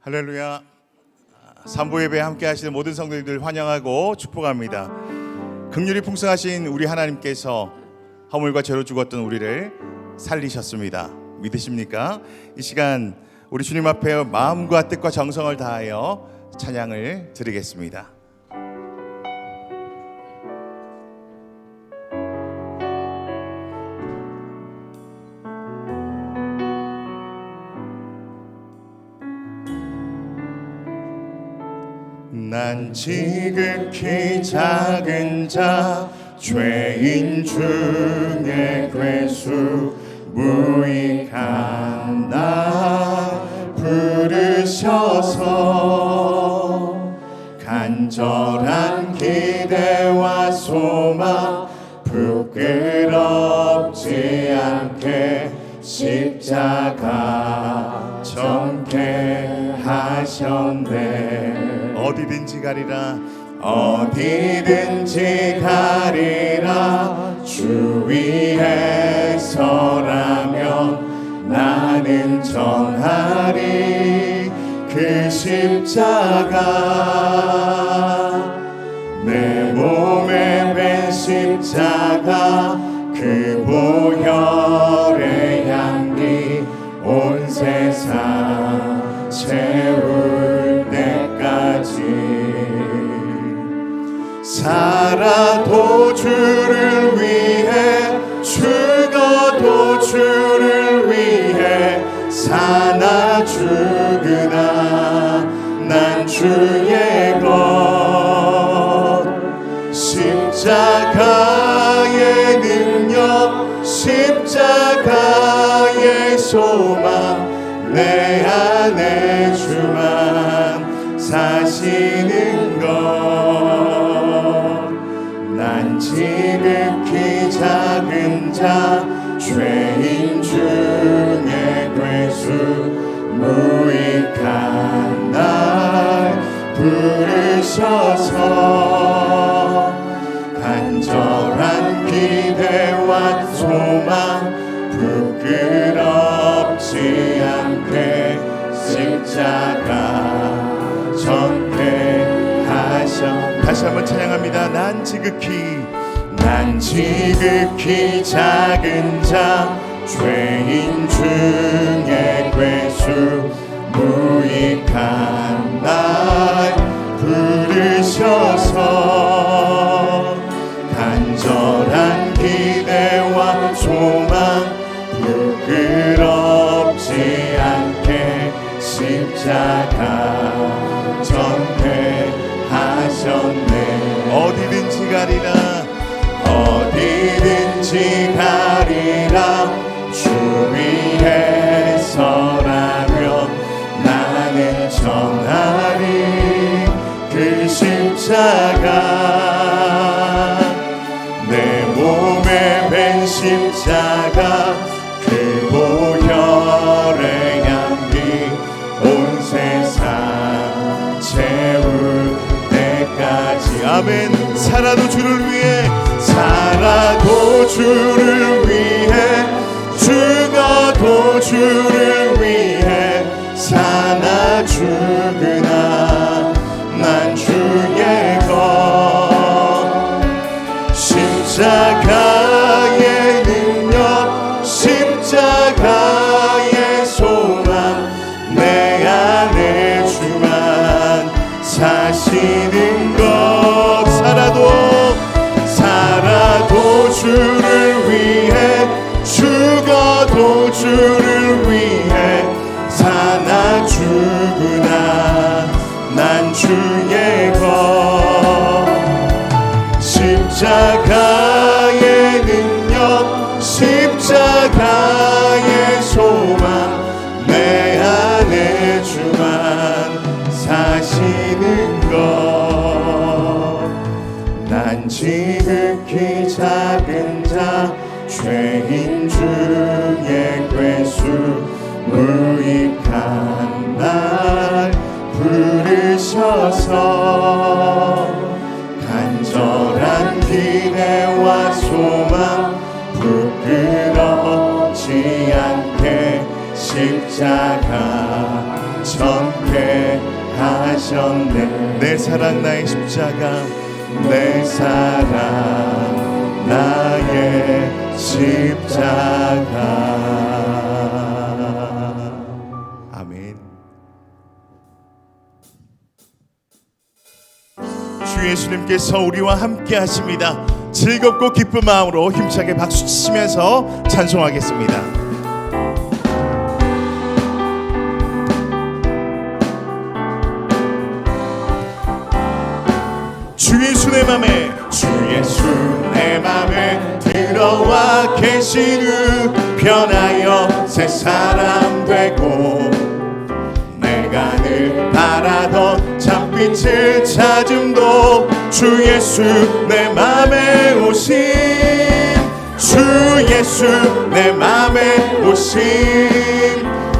할렐루야. 삼부 예배 함께 하시는 모든 성도님들 환영하고 축복합니다. 긍휼이 풍성하신 우리 하나님께서 허물과 죄로 죽었던 우리를 살리셨습니다. 믿으십니까? 이 시간 우리 주님 앞에 마음과 뜻과 정성을 다하여 찬양을 드리겠습니다. 난 지극히 작은 자 죄인 중에 괴수 무익한 나 부르셔서 간절한 기대와 소망 부끄럽지 않게 십자가 정케 하셨네. 어디든지 가리라 주 위에 서라면 나는 전하리 그 십자가 내 몸에 밴 십자가 그 보혈의 향기 온 세상 채울 때까지 살아도 주를 위해 죽어도 주를 위해 사나 죽으나 난 주의 것 십자가의 능력 십자가의 소망 내 안에 주만 사시는 것 난 지극히 작은 자 죄인 중에 괴수 무익한 날 부르셔서 간절한 기대와 소망 부끄럽지 않게 십자가 정케 하셔. 다시 한번 찬양합니다. 난 지극히 작은 자 죄인 중에 괴수 무익한 날 부르셔서 간절한 기대와 소망 부끄럽지 않게 십자가 정케 하셨네. 어디든지 가리라 주 위에 서라면 나는 전하리 그 십자가 내 몸에 밴 십자가 그 보혈의 향기 온 세상 채울 때까지 아멘. 살아도 주를 위해 죽어도 주를 위해 사나 죽으나 난 주의 것 십자가의 능력 십자가의 소망 내 안에 주만 사시는 것 살아도 주를 위해 죽어도 주를 위해 사나 죽으나 난 주의 것 십자가의 능력 십자가의 소망 내 안에 주만 사시는 것 난 지극히 작은 자 죄인 중에 괴수 무익한 날 부르셔서 간절한 기대와 소망 부끄럽지 않게 십자가 온전케 하셨네. 내 사랑 나의 십자가, 내 사랑 나의 십자가. 아멘. 주 예수님께서 우리와 함께 하십니다. 즐겁고 기쁜 마음으로 힘차게 박수 치시면서 찬송하겠습니다. 주 예수 내 맘에, 주 예수 내 맘에 들어와 계신 후 변하여 새 사람 되고, 내가 늘 바라던 참빛을 찾음도 주 예수 내 맘에 오심, 주 예수 내 맘에 오심,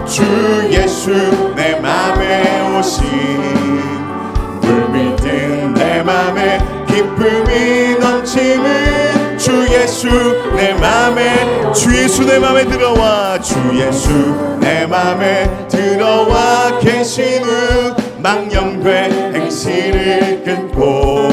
주 예수 내 맘에 오심. 물밀든 내 맘에 기쁨이 넘치는 주 예수 내 맘에, 주 예수 내 맘에 들어와, 주 예수 내 맘에 들어와 계신 후 망령되 행실을 끊고,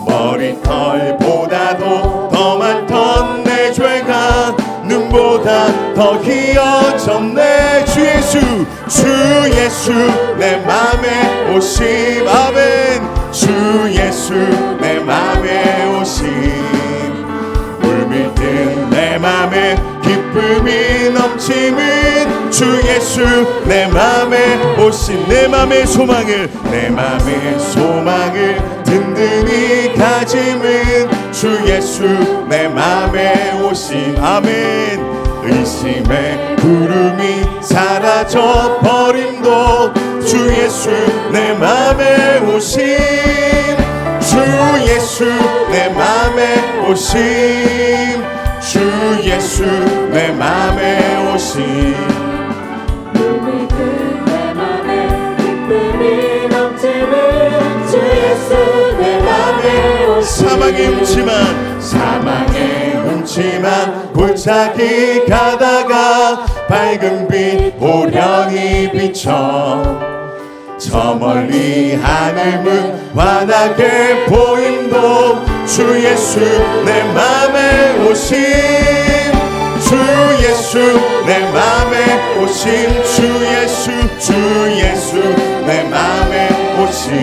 머리털보다도 더 많던 내 죄가 눈보다 더 희어졌네. 주 예수, 주 예수 내 맘에 오심. 아멘. 주 예수 내 맘에 오심. 물밀든 내 맘에 기쁨이 넘치는 주 예수 내 맘에 오심. 내 맘의 소망을, 내 맘의 소망을 든든히 가짐은 주 예수 내 맘에 오심. 아멘. 의심의 구름이 사라져 버림도 주 예수 내 맘에 오심, 주 예수 내 맘에 오심, 주 예수 내 맘에 오심. 물밀든 내 맘에 기쁨이 넘치는 주 예수 내 맘에 오심. 사망의 음침한 골짜기 가다가 밝은 빛 오련히 비쳐 저 멀리 하늘문 환하게 보임도 주 예수 내 맘에 오심, 주 예수 내 맘에 오심, 주 예수 내 맘에 오심.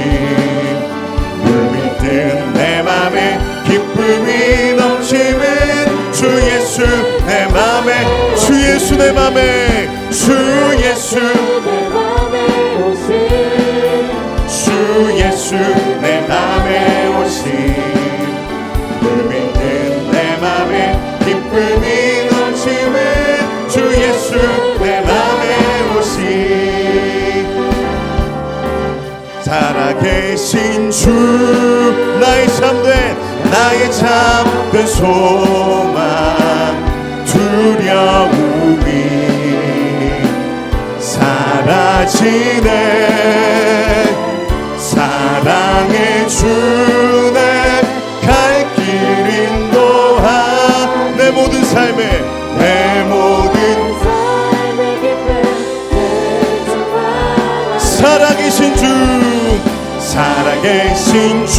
물밀든 내 맘에 기쁨이 넘치는 주 예수 내 맘에, 주 예수 내 맘에, 주 예수 내 맘에 오심, 주 예수 내 맘에 오심. 물밀든 내 맘에 기쁨이 넘치는 주 예수 내 맘에 오심. 살아계신 주 나의 참된 소망, 두려움이 사라지네. 사랑의 주내 갈 길 인도하. 내 모든 삶의 살아계신 주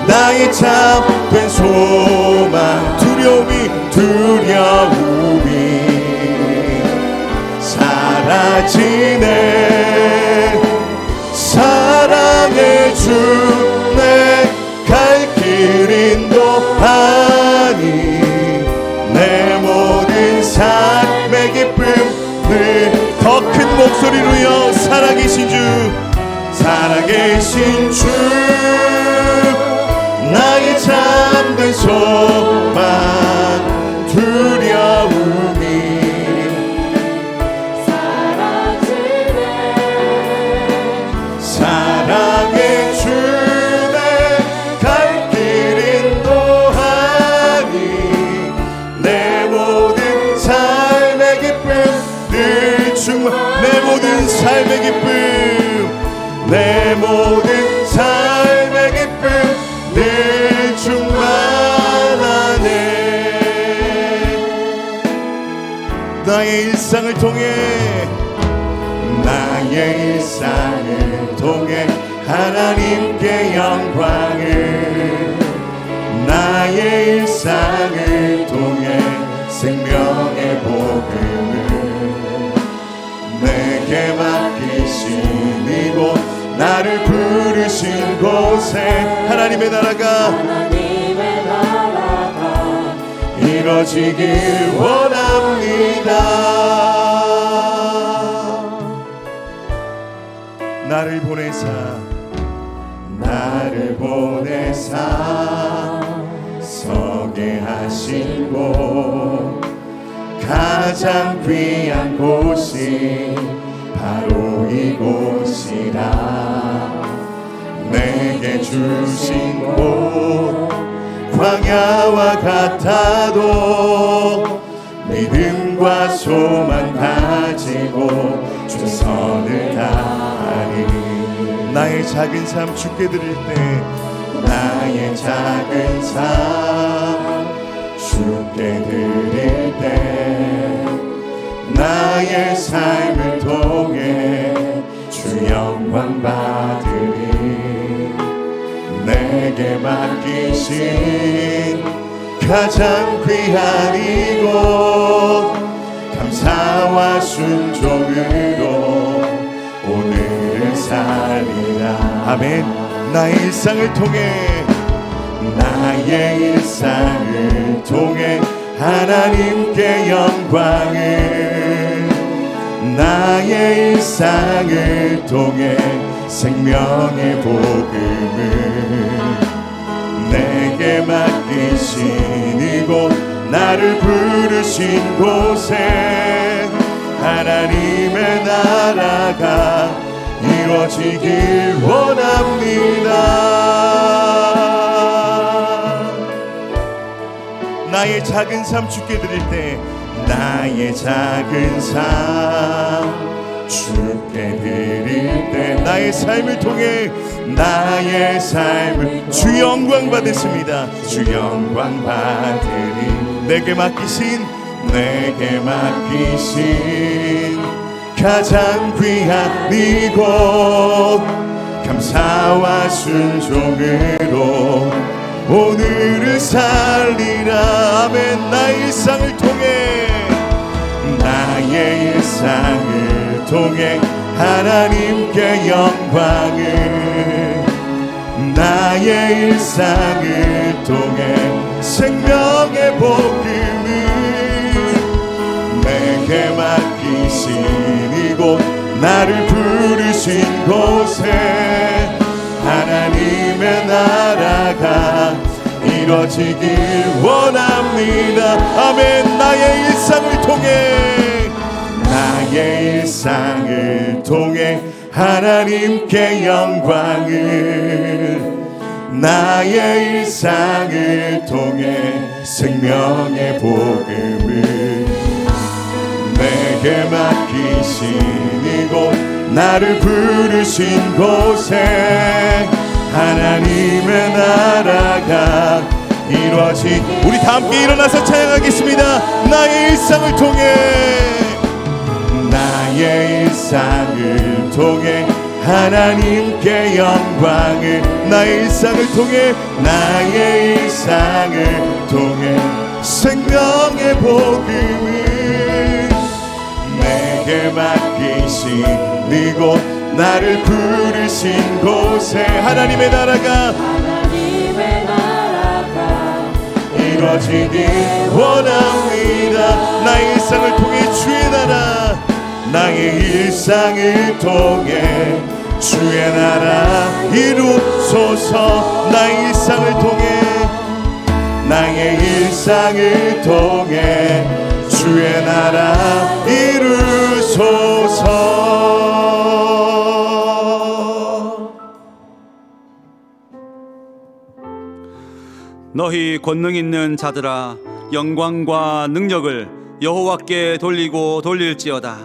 나의 참된 소망, 두려움이 사라지네. 사랑의 주 내 갈 길 인도하니 내 모든 삶의 기쁨을 더 큰 목소리로요. 살아계신 주 나의 참된 소망, 두려움이 사라지네. 사랑의 주 내 갈 길 인도하니 내 모든 삶의 기쁨 늘 내 모든 삶의 기쁨, 내 모든 삶의 기쁨 늘 충만하네. 나의 일상을 통해 나의 일상을 통해 하나님께 영광을, 나의 일상을 통해 생명의 복음을 내게 맡기신 이곳, 나를 부르신 곳에 하나님의 나라가 이뤄지길 원합니다. 나를 보내사 서게 하신 곳, 가장 귀한 곳이 바로 이곳이라. 내게 주신 곳 광야와 같아도 믿음과 소망 가지고 최선을 다하리. 나의 작은 삶 주께 드릴 때, 나의 작은 삶 주께 드릴 때, 나의 삶을 통해 주 영광 받으리. 내게 맡기신 가장 귀한 이곳, 감사와 순종으로 오늘을 살리라. 아멘. 나의 일상을 통해, 나의 일상을 통해 하나님께 영광을, 나의 일상을 통해 생명의 복음을 내게 맡기신 이곳, 나를 부르신 곳에 하나님의 나라가 이루어지길 원합니다. 나의 작은 삶 주께 드릴 때, 나의 작은 삶 주께 드릴 때, 나의 삶을 통해, 나의 삶을 주 영광 받으십니다. 주 영광 받으리. 내게 맡기신 가장 귀한 이곳, 감사와 순종으로 오늘을 살리라. 아멘. 나의 일상을 통해, 나의 일상을 통해 하나님께 영광을, 나의 일상을 통해 생명의 복음을 내게 맡기신 이곳, 나를 부르신 곳에 하나님의 나라가 이뤄지길 원합니다. 아멘. 나의 일상을 통해, 나의 일상을 통해 하나님께 영광을, 나의 일상을 통해 생명의 복음을 내게 맡기신 이곳, 나를 부르신 곳에 하나님의 나라가 이루어지. 우리 다 함께 일어나서 찬양하겠습니다. 나의 일상을 통해, 나의 일상을 통해 하나님께 영광을, 나의 일상을 통해, 나의 일상을 통해 생명의 복음을 내게 맡기신 이곳, 나를 부르신 곳에 하나님의 나라가 이루어지길 원합니다. 나의 일상을 통해 주의 나라, 나의 일상을 통해 주의 나라 이루소서. 나의 일상을 통해, 나의 일상을 통해 주의 나라 이루소서. 너희 권능 있는 자들아, 영광과 능력을 여호와께 돌리고 돌릴지어다.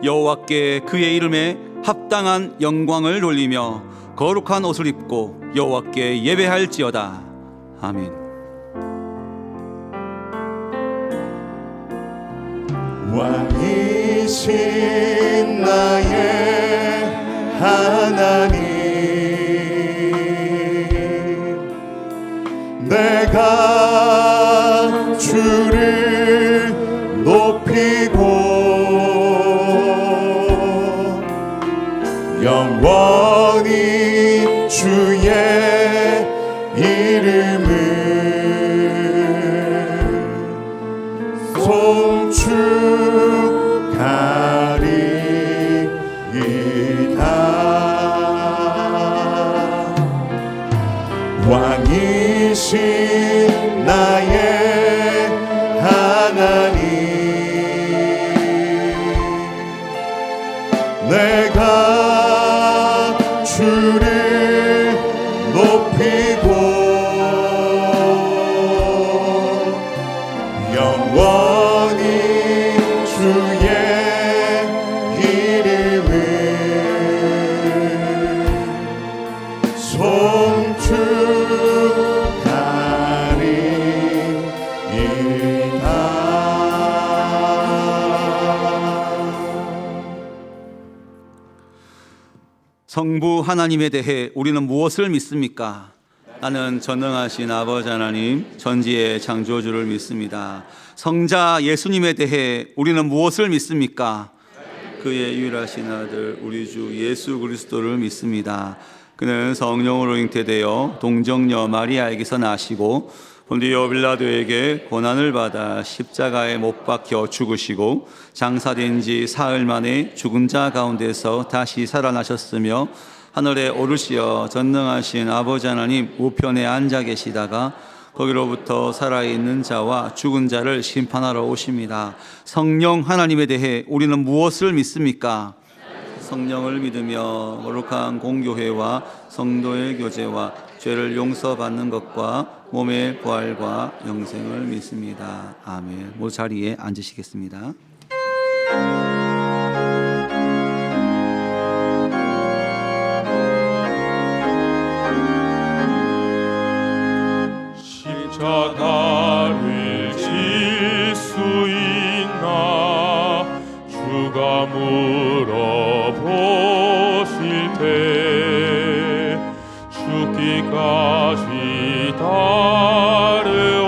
여호와께 그의 이름에 합당한 영광을 돌리며 거룩한 옷을 입고 여호와께 예배할지어다. 아멘. 왕이신 나의 영원히 주의 이름을 송축하리이다. 왕이신 나의 하나님, 내가 주를 높이고 영원히 주의 이름을 성부 하나님에 대해 우리는 무엇을 믿습니까? 나는 전능하신 아버지 하나님, 전지의 창조주를 믿습니다. 성자 예수님에 대해 우리는 무엇을 믿습니까? 그의 유일하신 아들 우리 주 예수 그리스도를 믿습니다. 그는 성령으로 잉태되어 동정녀 마리아에게서 나시고 본디오 빌라도에게 고난을 받아 십자가에 못 박혀 죽으시고 장사된 지 사흘 만에 죽은 자 가운데서 다시 살아나셨으며 하늘에 오르시어 전능하신 아버지 하나님 우편에 앉아 계시다가 거기로부터 살아있는 자와 죽은 자를 심판하러 오십니다. 성령 하나님에 대해 우리는 무엇을 믿습니까? 성령을 믿으며 거룩한 공교회와 성도의 교제와 죄를 용서받는 것과 몸의 부활과 영생을 믿습니다. 아멘. 모두 자리에 앉으시겠습니다. 십자가를 질 수 있나 주가 물어보실 때 죽기까지 따르오리.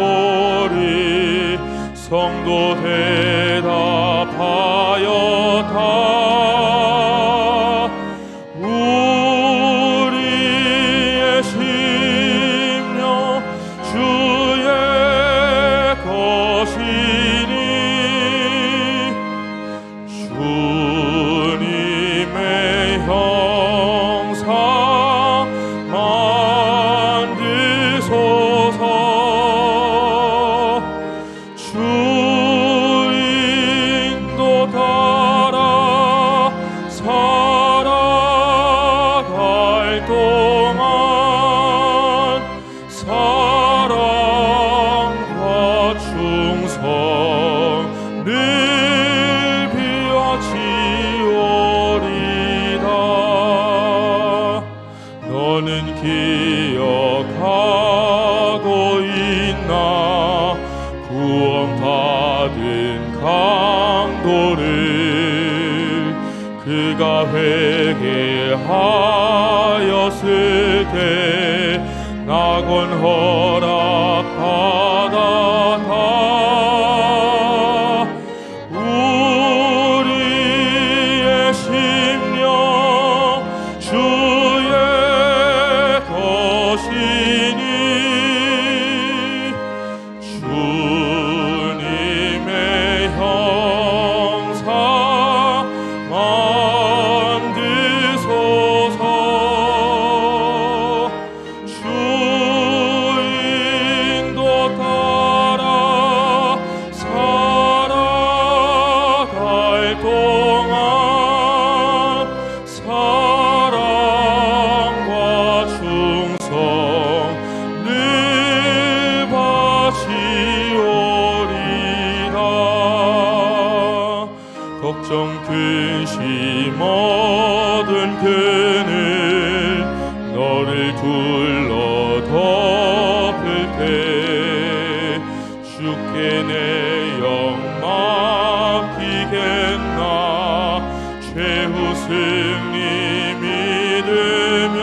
성도 대답하였다. 우리의 심령 주의 것이니 주님의 형상 만드소서. 주인도 따라 살아갈 동안 사랑과 충성을 비워지오리다. 너는 기억하고 있나 구원받은 강도를 그가 회개하였을 때 낙원 허락받았다. 우리의 심령 주의 것이니 주님의 형상 만드소서. 주인도 따라 살아갈 동안 사랑과 충성을 바치오리라. 걱정 근심 얻은 그늘 너를 둘러 덮을 때 주께 내 영 맡기겠나. 최후 승리 믿으며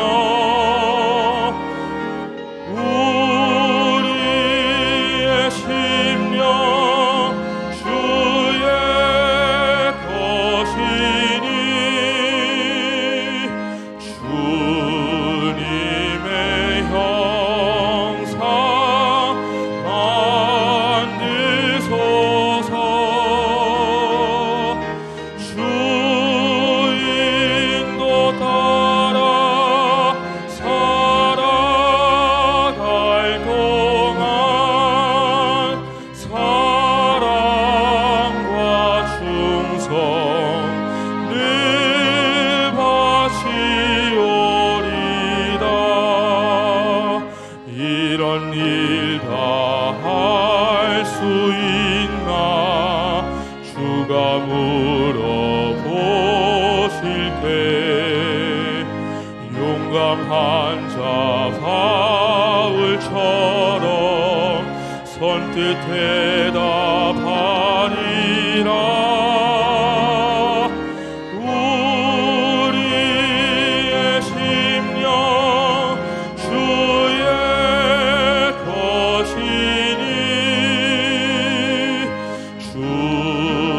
우리의 심령 주의 것이니 한 자 바울처럼 선뜻 대답하리라. 우리의 심령 주의 것이니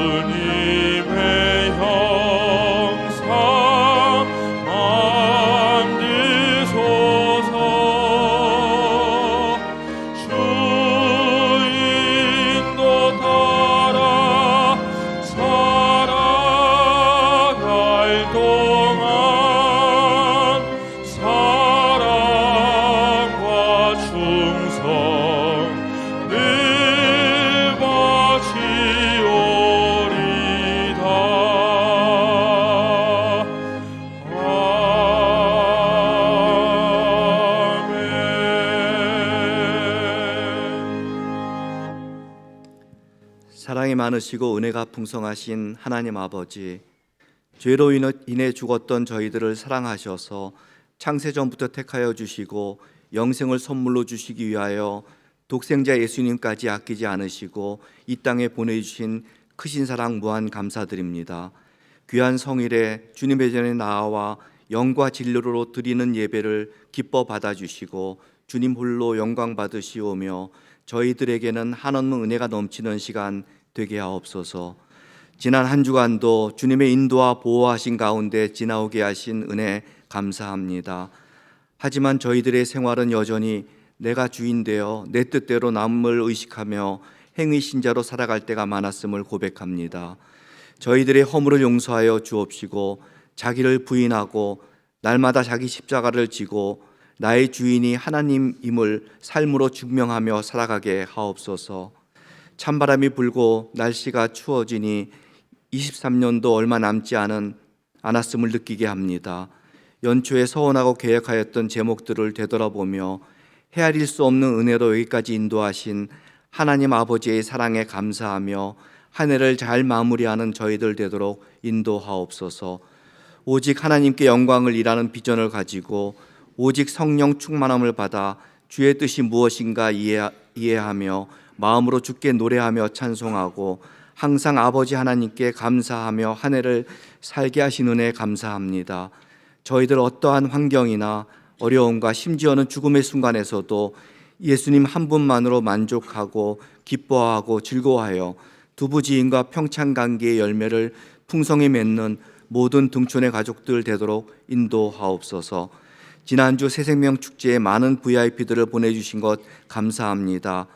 주님의 형상 만드소서. 주 인도 따라 살아갈 동안 사랑과 충성 늘 바치오리다. 아멘. 사랑이 많으시고 은혜가 풍성하신 하나님 아버지, 죄로 인해 죽었던 저희들을 사랑하셔서 창세전부터 택하여 주시고 영생을 선물로 주시기 위하여 독생자 예수님까지 아끼지 않으시고 이 땅에 보내주신 크신 사랑 무한 감사드립니다. 귀한 성일에 주님의 전에 나아와 영과 진리로 드리는 예배를 기뻐 받아주시고 주님 홀로 영광 받으시오며 저희들에게는 한없는 은혜가 넘치는 시간 되게 하옵소서. 지난 한 주간도 주님의 인도와 보호하신 가운데 지나오게 하신 은혜 감사합니다. 하지만 저희들의 생활은 여전히 내가 주인 되어 내 뜻대로 남을 의식하며 행위 신자로 살아갈 때가 많았음을 고백합니다. 저희들의 허물을 용서하여 주옵시고 자기를 부인하고 날마다 자기 십자가를 지고 나의 주인이 하나님임을 삶으로 증명하며 살아가게 하옵소서. 찬바람이 불고 날씨가 추워지니 23년도 얼마 남지 않았음을 느끼게 합니다. 연초에 서원하고 계획하였던 제목들을 되돌아보며 헤아릴 수 없는 은혜로 여기까지 인도하신 하나님 아버지의 사랑에 감사하며 한 해를 잘 마무리하는 저희들 되도록 인도하옵소서. 오직 하나님께 영광을 일하는 비전을 가지고 오직 성령 충만함을 받아 주의 뜻이 무엇인가 이해하며 마음으로 주께 노래하며 찬송하고 항상 아버지 하나님께 감사하며 한 해를 살게 하신 은혜 감사합니다. 저희들 어떠한 환경이나 어려움과 심지어는 죽음의 순간에서도 예수님 한 분만으로 만족하고 기뻐하고 즐거워하여 두부지인과 평창관계의 열매를 풍성히 맺는 모든 등촌의 가족들 되도록 인도하옵소서. 지난주 새생명 축제에 많은 VIP들을 보내주신 것 감사합니다.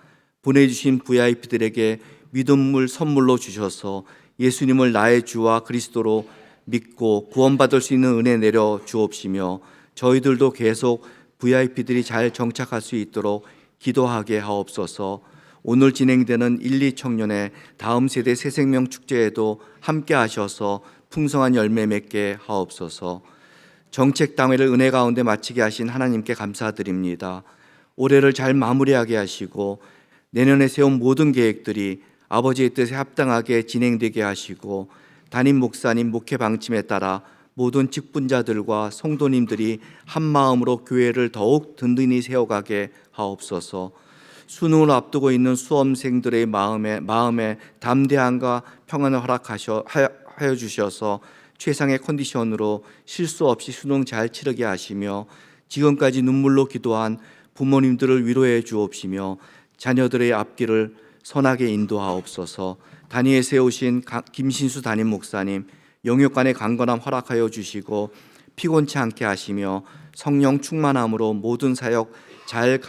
보내주신 VIP들에게 믿음을 선물로 주셔서 예수님을 나의 주와 그리스도로 믿고 구원받을 수 있는 은혜 내려 주옵시며 저희들도 계속 VIP들이 잘 정착할 수 있도록 기도하게 하옵소서. 오늘 진행되는 1, 2청년의 다음 세대 새생명 축제에도 함께 하셔서 풍성한 열매 맺게 하옵소서. 정책 당회를 은혜 가운데 마치게 하신 하나님께 감사드립니다. 올해를 잘 마무리하게 하시고 내년에 세운 모든 계획들이 아버지의 뜻에 합당하게 진행되게 하시고 담임 목사님 목회 방침에 따라 모든 직분자들과 성도님들이 한 마음으로 교회를 더욱 든든히 세워가게 하옵소서. 수능을 앞두고 있는 수험생들의 마음에 담대함과 평안을 허락하여 주셔서 최상의 컨디션으로 실수 없이 수능 잘 치르게 하시며 지금까지 눈물로 기도한 부모님들을 위로해 주옵시며 자녀들의 앞길을 선하게 인도하옵소서. 단위에 세우신 김신수 담임 목사님 영육간의 강건함 허락하여 주시고 피곤치 않게 하시며 성령 충만함으로 모든 사역 잘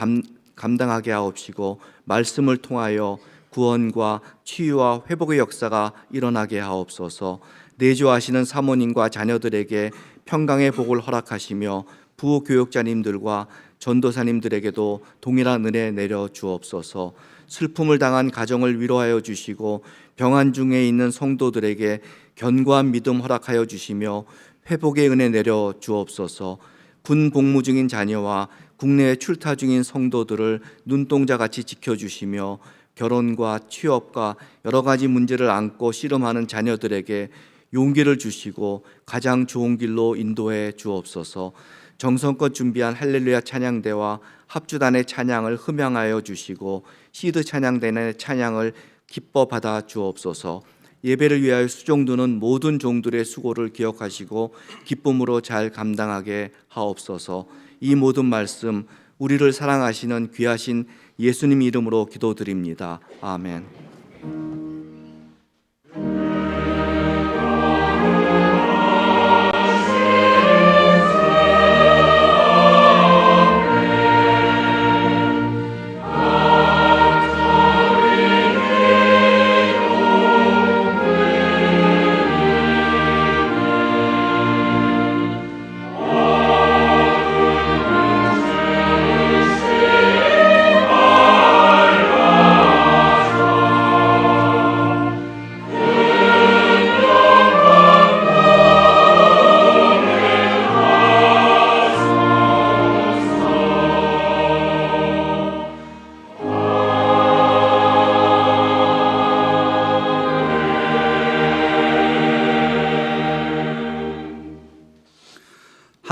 감당하게 하옵시고 말씀을 통하여 구원과 치유와 회복의 역사가 일어나게 하옵소서. 내조하시는 사모님과 자녀들에게 평강의 복을 허락하시며 부교육자님들과 전도사님들에게도 동일한 은혜 내려 주옵소서. 슬픔을 당한 가정을 위로하여 주시고 병환 중에 있는 성도들에게 견고한 믿음 허락하여 주시며 회복의 은혜 내려 주옵소서. 군 복무 중인 자녀와 국내에 출타 중인 성도들을 눈동자같이 지켜주시며 결혼과 취업과 여러 가지 문제를 안고 씨름하는 자녀들에게 용기를 주시고 가장 좋은 길로 인도해 주옵소서. 정성껏 준비한 할렐루야 찬양대와 합주단의 찬양을 흠양하여 주시고 시드 찬양단의 찬양을 기뻐 받아 주옵소서. 예배를 위하여 수종드는 모든 종들의 수고를 기억하시고 기쁨으로 잘 감당하게 하옵소서. 이 모든 말씀 우리를 사랑하시는 귀하신 예수님 이름으로 기도드립니다. 아멘.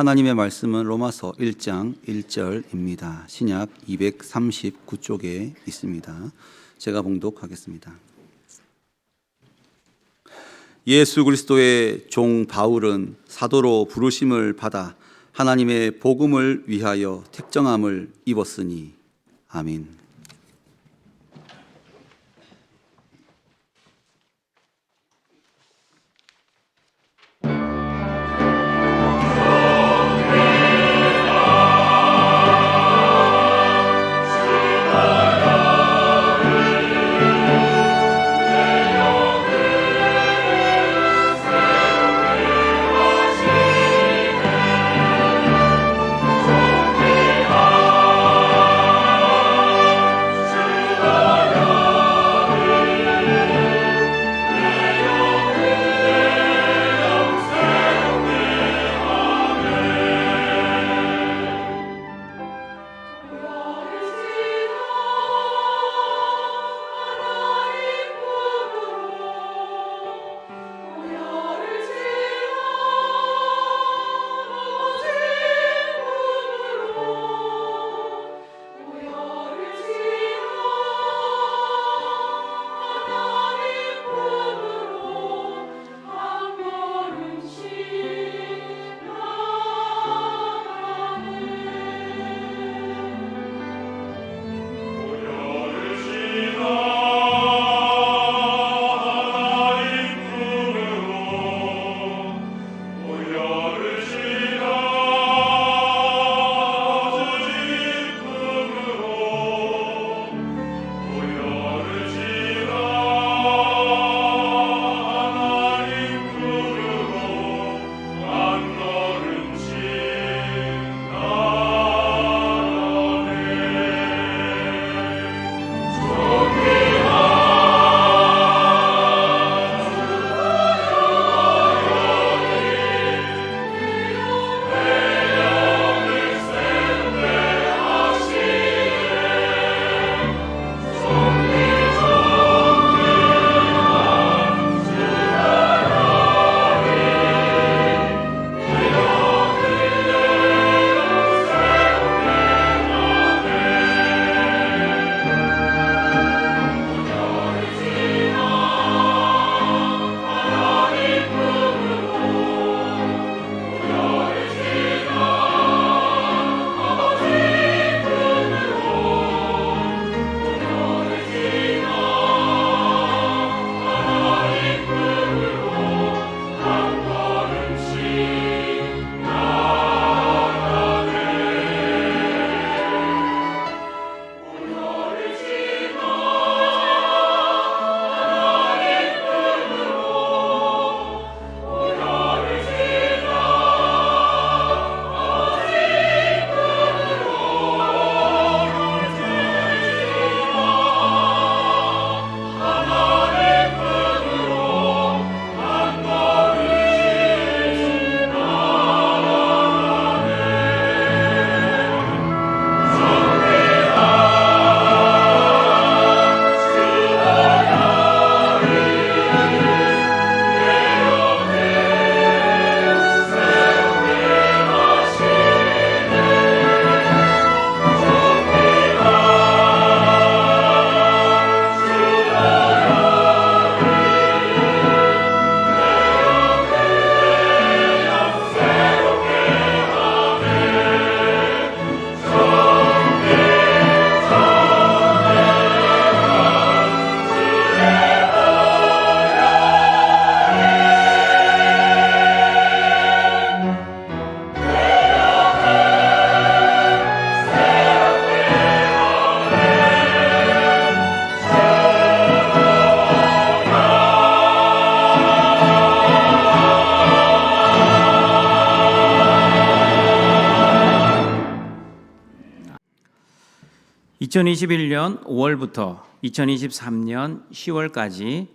하나님의 말씀은 로마서 1장 1절입니다. 신약 239쪽에 있습니다. 제가 봉독하겠습니다. 예수 그리스도의 종 바울은 사도로 부르심을 받아 하나님의 복음을 위하여 택정함을 입었으니 아멘. 2021년 5월부터 2023년 10월까지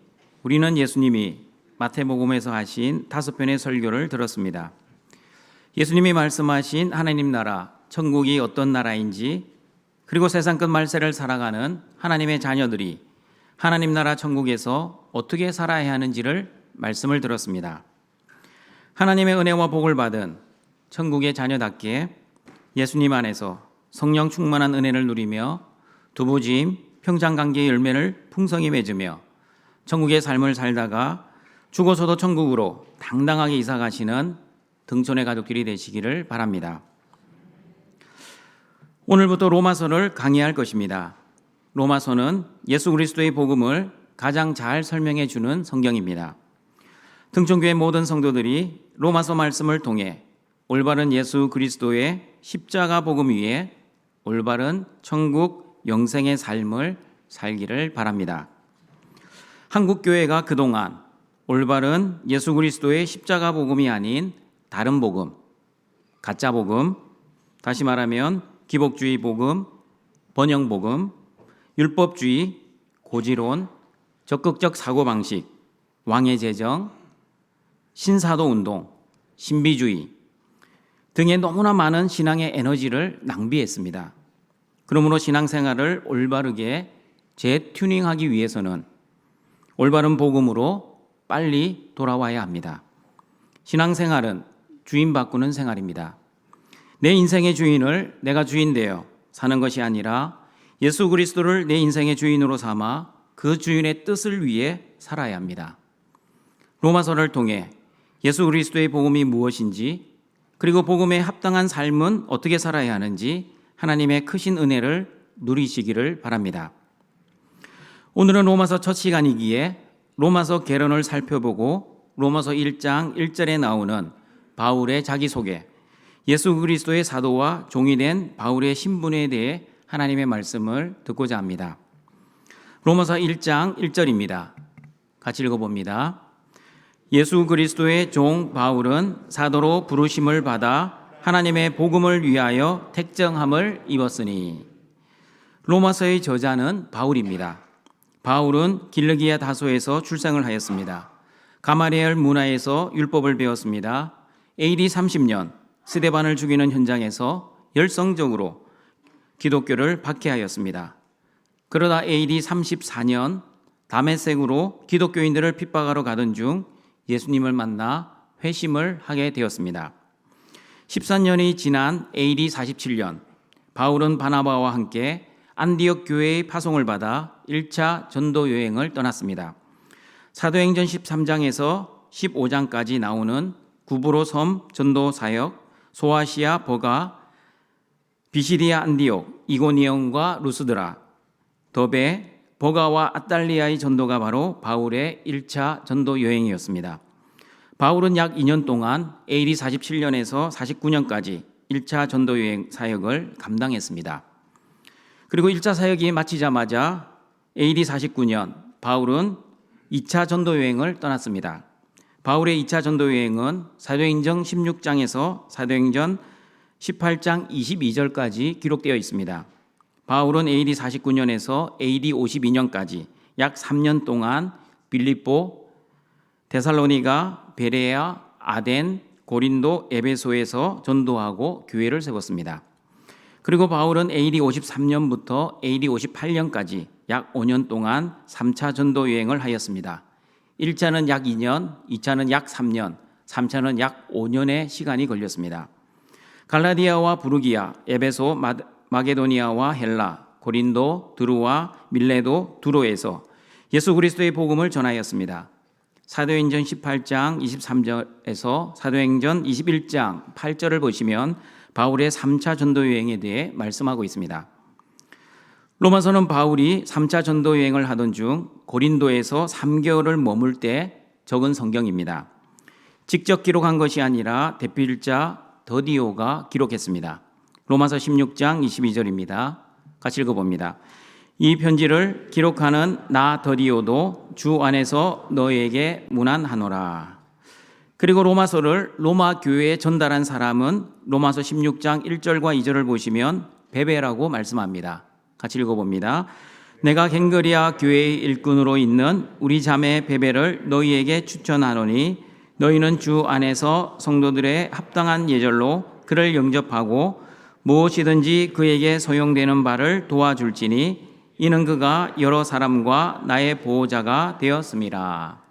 우리는 예수님이 마태복음에서 하신 5편의 설교를 들었습니다. 예수님이 말씀하신 하나님 나라, 천국이 어떤 나라인지, 그리고 세상 끝 말세를 살아가는 하나님의 자녀들이 하나님 나라 천국에서 어떻게 살아야 하는지를 말씀을 들었습니다. 하나님의 은혜와 복을 받은 천국의 자녀답게 예수님 안에서 성령 충만한 은혜를 누리며 두부짐, 평장관계의 열매를 풍성히 맺으며 천국의 삶을 살다가 죽어서도 천국으로 당당하게 이사가시는 등촌의 가족들이 되시기를 바랍니다. 오늘부터 로마서를 강의할 것입니다. 로마서는 예수 그리스도의 복음을 가장 잘 설명해 주는 성경입니다. 등촌교회 모든 성도들이 로마서 말씀을 통해 올바른 예수 그리스도의 십자가 복음 위에 올바른 천국 영생의 삶을 살기를 바랍니다. 한국 교회가 그동안 올바른 예수 그리스도의 십자가 복음이 아닌 다른 복음, 가짜 복음, 다시 말하면 기복주의 복음, 번영 복음, 율법주의, 고지론, 적극적 사고방식, 왕의 제정, 신사도 운동, 신비주의 등의 너무나 많은 신앙의 에너지를 낭비했습니다. 그러므로 신앙생활을 올바르게 재튜닝하기 위해서는 올바른 복음으로 빨리 돌아와야 합니다. 신앙생활은 주인 바꾸는 생활입니다. 내 인생의 주인을 내가 주인 되어 사는 것이 아니라 예수 그리스도를 내 인생의 주인으로 삼아 그 주인의 뜻을 위해 살아야 합니다. 로마서를 통해 예수 그리스도의 복음이 무엇인지, 그리고 복음에 합당한 삶은 어떻게 살아야 하는지 하나님의 크신 은혜를 누리시기를 바랍니다. 오늘은 로마서 첫 시간이기에 로마서 개론을 살펴보고 로마서 1장 1절에 나오는 바울의 자기소개, 예수 그리스도의 사도와 종이 된 바울의 신분에 대해 하나님의 말씀을 듣고자 합니다. 로마서 1장 1절입니다. 같이 읽어봅니다. 예수 그리스도의 종 바울은 사도로 부르심을 받아 하나님의 복음을 위하여 택정함을 입었으니. 로마서의 저자는 바울입니다. 바울은 길르기아 다소에서 출생을 하였습니다. 가마리엘 문화에서 율법을 배웠습니다. AD 30년 스데반을 죽이는 현장에서 열성적으로 기독교를 박해하였습니다. 그러다 AD 34년 다메섹으로 기독교인들을 핍박하러 가던 중 예수님을 만나 회심을 하게 되었습니다. 14년이 지난 AD 47년 바울은 바나바와 함께 안디옥 교회의 파송을 받아 1차 전도 여행을 떠났습니다. 사도행전 13장에서 15장까지 나오는 구브로 섬 전도 사역, 소아시아 버가, 비시디아 안디옥, 이고니온과 루스드라, 더베, 버가와 아탈리아의 전도가 바로 바울의 1차 전도 여행이었습니다. 바울은 약 2년 동안 AD 47년에서 49년까지 1차 전도 여행 사역을 감당했습니다. 그리고 1차 사역이 마치자마자 AD 49년 바울은 2차 전도 여행을 떠났습니다. 바울의 2차 전도 여행은 사도행전 16장에서 사도행전 18장 22절까지 기록되어 있습니다. 바울은 AD 49년에서 AD 52년까지 약 3년 동안 빌립보, 데살로니가, 베레아, 아덴, 고린도, 에베소에서 전도하고 교회를 세웠습니다. 그리고 바울은 AD 53년부터 AD 58년까지 약 5년 동안 3차 전도 여행을 하였습니다. 1차는 약 2년, 2차는 약 3년, 3차는 약 5년의 시간이 걸렸습니다. 갈라디아와 부르기아, 에베소, 마게도니아와 헬라, 고린도, 드루와 밀레도, 두로에서 예수 그리스도의 복음을 전하였습니다. 사도행전 18장 23절에서 사도행전 21장 8절을 보시면 바울의 3차 전도 여행에 대해 말씀하고 있습니다. 로마서는 바울이 3차 전도 여행을 하던 중 고린도에서 3개월을 머물 때 적은 성경입니다. 직접 기록한 것이 아니라 대필자 더디오가 기록했습니다. 로마서 16장 22절입니다. 같이 읽어봅니다. 이 편지를 기록하는 나 더디오도 주 안에서 너에게 문안하노라. 그리고 로마서를 로마 교회에 전달한 사람은 로마서 16장 1절과 2절을 보시면 베베라고 말씀합니다. 같이 읽어봅니다. 내가 갱거리아 교회의 일꾼으로 있는 우리 자매 베베를 너희에게 추천하노니 너희는 주 안에서 성도들의 합당한 예절로 그를 영접하고 무엇이든지 그에게 소용되는 바를 도와줄지니 이는 그가 여러 사람과 나의 보호자가 되었음이라.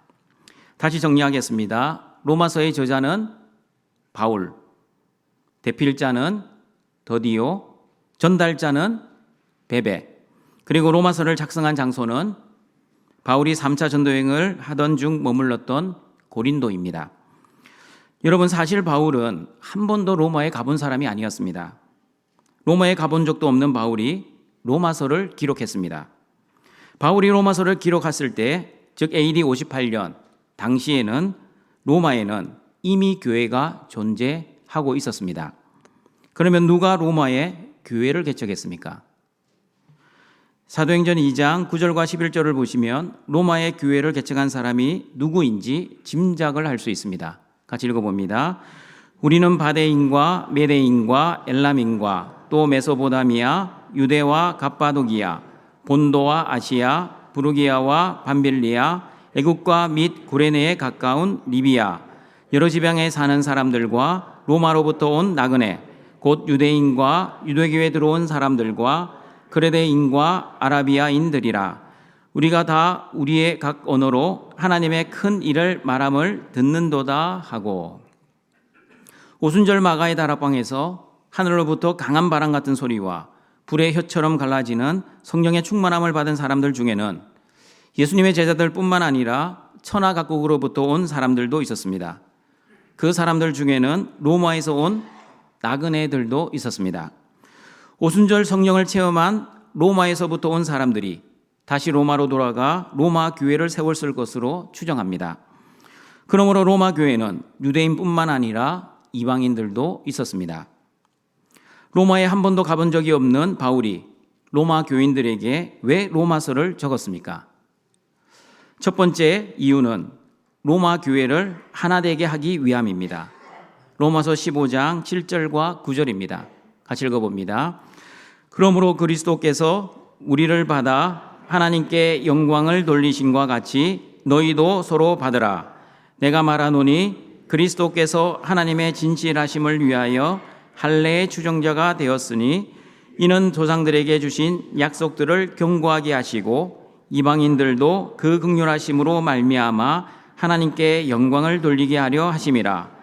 다시 정리하겠습니다. 로마서의 저자는 바울, 대필자는 더디오, 전달자는 베베, 그리고 로마서를 작성한 장소는 바울이 3차 전도여행을 하던 중 머물렀던 고린도입니다. 여러분, 사실 바울은 한 번도 로마에 가본 사람이 아니었습니다. 로마에 가본 적도 없는 바울이 로마서를 기록했습니다. 바울이 로마서를 기록했을 때, 즉 AD 58년 당시에는 로마에는 이미 교회가 존재하고 있었습니다. 그러면 누가 로마에 교회를 개척했습니까? 사도행전 2장 9절과 11절을 보시면 로마의 교회를 개척한 사람이 누구인지 짐작을 할 수 있습니다. 같이 읽어봅니다. 우리는 바데인과 메데인과 엘람인과 또 메소포타미아, 유대와 갑바도기아, 본도와 아시아, 부르기아와 밤빌리아, 애국과 및 구레네에 가까운 리비아, 여러 지방에 사는 사람들과 로마로부터 온 나그네, 곧 유대인과 유대교에 들어온 사람들과 그레데인과 아라비아인들이라. 우리가 다 우리의 각 언어로 하나님의 큰 일을 말함을 듣는도다 하고. 오순절 마가의 다락방에서 하늘로부터 강한 바람 같은 소리와 불의 혀처럼 갈라지는 성령의 충만함을 받은 사람들 중에는 예수님의 제자들 뿐만 아니라 천하 각국으로부터 온 사람들도 있었습니다. 그 사람들 중에는 로마에서 온 나그네들도 있었습니다. 오순절 성령을 체험한 로마에서부터 온 사람들이 다시 로마로 돌아가 로마 교회를 세웠을 것으로 추정합니다. 그러므로 로마 교회는 유대인뿐만 아니라 이방인들도 있었습니다. 로마에 한 번도 가본 적이 없는 바울이 로마 교인들에게 왜 로마서를 적었습니까? 첫 번째 이유는 로마 교회를 하나 되게 하기 위함입니다. 로마서 15장 7절과 9절입니다. 같이 읽어봅니다. 그러므로 그리스도께서 우리를 받아 하나님께 영광을 돌리신과 같이 너희도 서로 받으라. 내가 말하노니 그리스도께서 하나님의 진실하심을 위하여 할례의 추종자가 되었으니 이는 조상들에게 주신 약속들을 견고하게 하시고 이방인들도 그 긍휼하심으로 말미암아 하나님께 영광을 돌리게 하려 하심이라.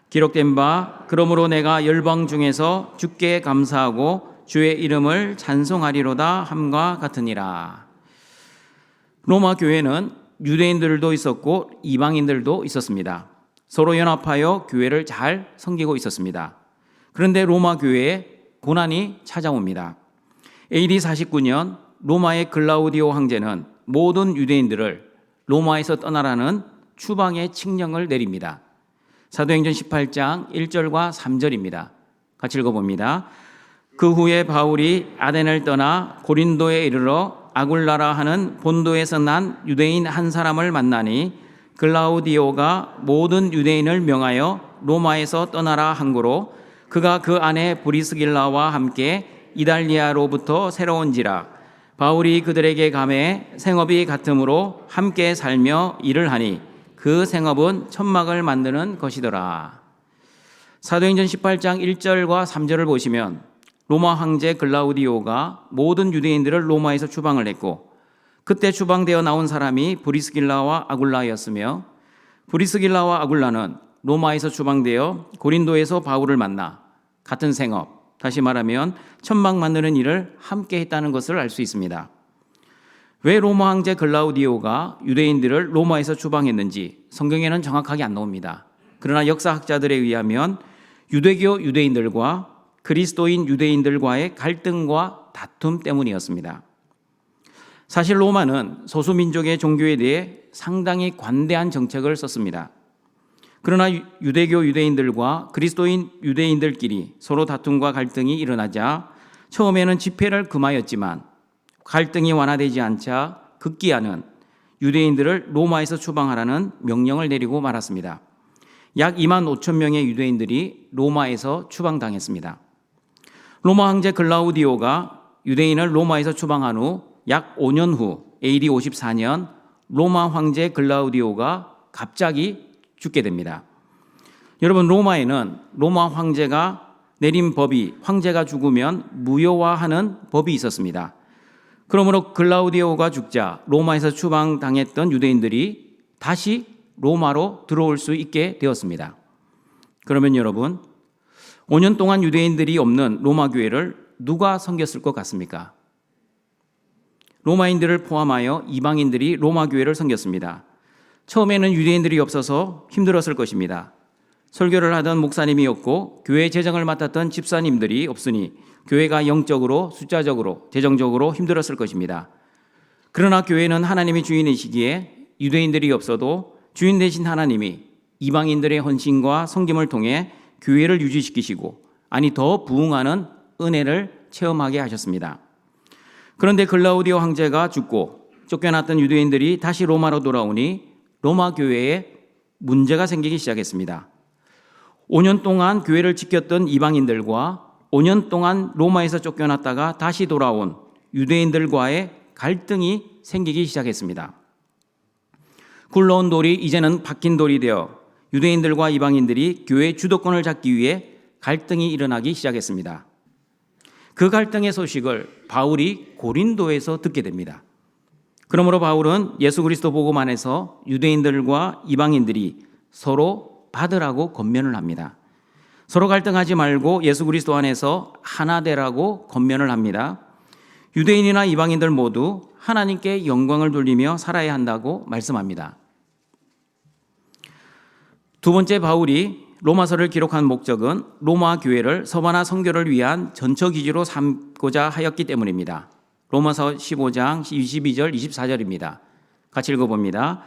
기록된 바 그러므로 내가 열방 중에서 주께 감사하고 주의 이름을 찬송하리로다 함과 같으니라. 로마 교회는 유대인들도 있었고 이방인들도 있었습니다. 서로 연합하여 교회를 잘 섬기고 있었습니다. 그런데 로마 교회에 고난이 찾아옵니다. AD 49년 로마의 글라우디오 황제는 모든 유대인들을 로마에서 떠나라는 추방의 칙령을 내립니다. 사도행전 18장 1절과 3절입니다. 같이 읽어봅니다. 그 후에 바울이 아덴을 떠나 고린도에 이르러 아굴라라 하는 본도에서 난 유대인 한 사람을 만나니 글라우디오가 모든 유대인을 명하여 로마에서 떠나라 한 고로 그가 그 안에 브리스길라와 함께 이달리아로부터 새로운지라. 바울이 그들에게 감해 생업이 같으므로 함께 살며 일을 하니 그 생업은 천막을 만드는 것이더라. 사도행전 18장 1절과 3절을 보시면 로마 황제 글라우디오가 모든 유대인들을 로마에서 추방을 했고 그때 추방되어 나온 사람이 브리스길라와 아굴라였으며 브리스길라와 아굴라는 로마에서 추방되어 고린도에서 바울을 만나 같은 생업, 다시 말하면 천막 만드는 일을 함께 했다는 것을 알 수 있습니다. 왜 로마 황제 글라우디오가 유대인들을 로마에서 추방했는지 성경에는 정확하게 안 나옵니다. 그러나 역사학자들에 의하면 유대교 유대인들과 그리스도인 유대인들과의 갈등과 다툼 때문이었습니다. 사실 로마는 소수민족의 종교에 대해 상당히 관대한 정책을 썼습니다. 그러나 유대교 유대인들과 그리스도인 유대인들끼리 서로 다툼과 갈등이 일어나자 처음에는 집회를 금하였지만 갈등이 완화되지 않자 급기야는 유대인들을 로마에서 추방하라는 명령을 내리고 말았습니다. 약 2만 5천 명의 유대인들이 로마에서 추방당했습니다. 로마 황제 글라우디오가 유대인을 로마에서 추방한 후 약 5년 후 AD 54년 로마 황제 글라우디오가 갑자기 죽게 됩니다. 여러분, 로마에는 로마 황제가 내린 법이 황제가 죽으면 무효화하는 법이 있었습니다. 그러므로 글라우디오가 죽자 로마에서 추방당했던 유대인들이 다시 로마로 들어올 수 있게 되었습니다. 그러면 여러분, 5년 동안 유대인들이 없는 로마 교회를 누가 섬겼을 것 같습니까? 로마인들을 포함하여 이방인들이 로마 교회를 섬겼습니다. 처음에는 유대인들이 없어서 힘들었을 것입니다. 설교를 하던 목사님이 없고 교회 재정을 맡았던 집사님들이 없으니 교회가 영적으로, 숫자적으로, 재정적으로 힘들었을 것입니다. 그러나 교회는 하나님이 주인이시기에 유대인들이 없어도 주인 되신 하나님이 이방인들의 헌신과 섬김을 통해 교회를 유지시키시고, 아니 더 부흥하는 은혜를 체험하게 하셨습니다. 그런데 글라우디오 황제가 죽고 쫓겨났던 유대인들이 다시 로마로 돌아오니 로마 교회에 문제가 생기기 시작했습니다. 5년 동안 교회를 지켰던 이방인들과 5년 동안 로마에서 쫓겨났다가 다시 돌아온 유대인들과의 갈등이 생기기 시작했습니다. 굴러온 돌이 이제는 박힌 돌이 되어 유대인들과 이방인들이 교회 주도권을 잡기 위해 갈등이 일어나기 시작했습니다. 그 갈등의 소식을 바울이 고린도에서 듣게 됩니다. 그러므로 바울은 예수 그리스도 복음 안에서 유대인들과 이방인들이 서로 받으라고 권면을 합니다. 서로 갈등하지 말고 예수 그리스도 안에서 하나 되라고 권면을 합니다. 유대인이나 이방인들 모두 하나님께 영광을 돌리며 살아야 한다고 말씀합니다. 두 번째, 바울이 로마서를 기록한 목적은 로마 교회를 서바나 선교를 위한 전처 기지로 삼고자 하였기 때문입니다. 로마서 15장 22절 24절입니다. 같이 읽어봅니다.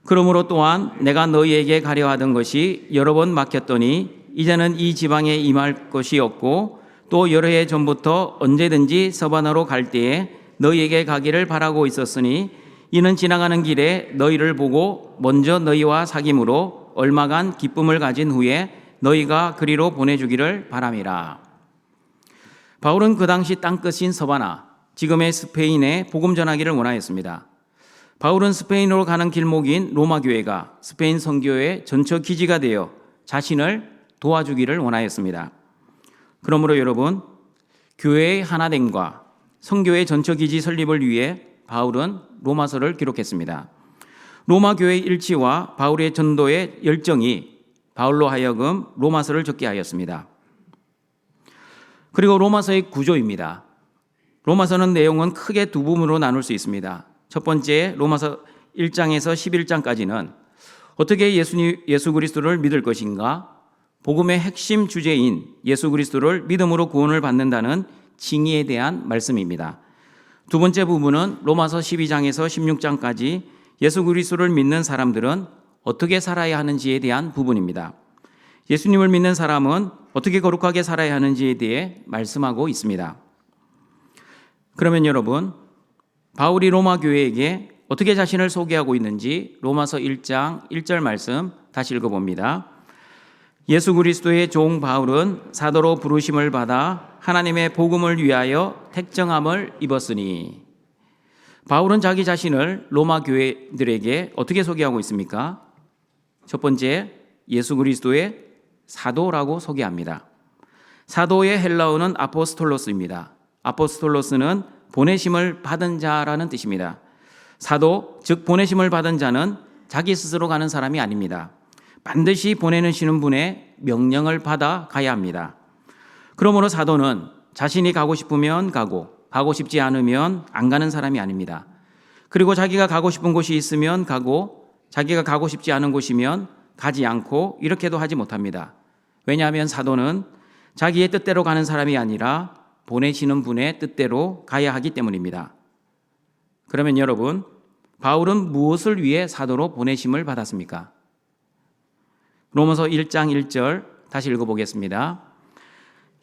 그러므로 또한 내가 너희에게 가려 하던 것이 여러 번 막혔더니 이제는 이 지방에 임할 것이 없고 또 여러 해 전부터 언제든지 서바나로 갈 때에 너희에게 가기를 바라고 있었으니 이는 지나가는 길에 너희를 보고 먼저 너희와 사귐으로 얼마간 기쁨을 가진 후에 너희가 그리로 보내주기를 바람이라. 바울은 그 당시 땅끝인 서바나, 지금의 스페인에 복음 전하기를 원하였습니다. 바울은 스페인으로 가는 길목인 로마 교회가 스페인 선교의 전처 기지가 되어 자신을 도와주기를 원하였습니다. 그러므로 여러분, 교회의 하나됨과 선교의 전처 기지 설립을 위해 바울은 로마서를 기록했습니다. 로마 교회의 일치와 바울의 전도의 열정이 바울로 하여금 로마서를 적게 하였습니다. 그리고 로마서의 구조입니다. 로마서는 내용은 크게 두 부분으로 나눌 수 있습니다. 첫 번째, 로마서 1장에서 11장까지는 어떻게 예수 그리스도를 믿을 것인가, 복음의 핵심 주제인 예수 그리스도를 믿음으로 구원을 받는다는 징의에 대한 말씀입니다. 두 번째 부분은 로마서 12장에서 16장까지 예수 그리스도를 믿는 사람들은 어떻게 살아야 하는지에 대한 부분입니다. 예수님을 믿는 사람은 어떻게 거룩하게 살아야 하는지에 대해 말씀하고 있습니다. 그러면 여러분, 바울이 로마 교회에게 어떻게 자신을 소개하고 있는지 로마서 1장 1절 말씀 다시 읽어봅니다. 예수 그리스도의 종 바울은 사도로 부르심을 받아 하나님의 복음을 위하여 택정함을 입었으니. 바울은 자기 자신을 로마 교회들에게 어떻게 소개하고 있습니까? 첫 번째, 예수 그리스도의 사도라고 소개합니다. 사도의 헬라어는 아포스톨로스입니다. 아포스톨로스는 보내심을 받은 자라는 뜻입니다. 사도, 즉 보내심을 받은 자는 자기 스스로 가는 사람이 아닙니다. 반드시 보내시는 분의 명령을 받아 가야 합니다. 그러므로 사도는 자신이 가고 싶으면 가고 싶지 않으면 안 가는 사람이 아닙니다. 그리고 자기가 가고 싶은 곳이 있으면 가고, 자기가 가고 싶지 않은 곳이면 가지 않고 이렇게도 하지 못합니다. 왜냐하면 사도는 자기의 뜻대로 가는 사람이 아니라 보내시는 분의 뜻대로 가야 하기 때문입니다. 그러면 여러분, 바울은 무엇을 위해 사도로 보내심을 받았습니까? 로마서 1장 1절 다시 읽어보겠습니다.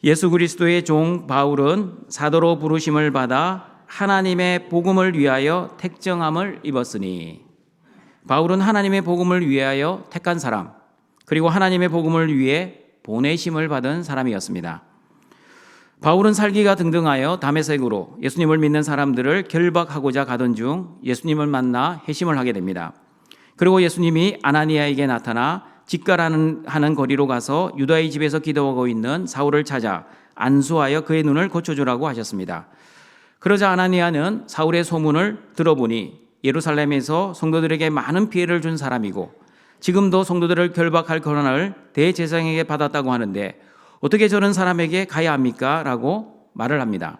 예수 그리스도의 종 바울은 사도로 부르심을 받아 하나님의 복음을 위하여 택정함을 입었으니. 바울은 하나님의 복음을 위하여 택한 사람, 그리고 하나님의 복음을 위해 보내심을 받은 사람이었습니다. 바울은 살기가 등등하여 다메섹으로 예수님을 믿는 사람들을 결박하고자 가던 중 예수님을 만나 회심을 하게 됩니다. 그리고 예수님이 아나니아에게 나타나 직가라는 거리로 가서 유다의 집에서 기도하고 있는 사울을 찾아 안수하여 그의 눈을 고쳐주라고 하셨습니다. 그러자 아나니아는 사울의 소문을 들어보니 예루살렘에서 성도들에게 많은 피해를 준 사람이고 지금도 성도들을 결박할 권한을 대제사장에게 받았다고 하는데 어떻게 저런 사람에게 가야 합니까? 라고 말을 합니다.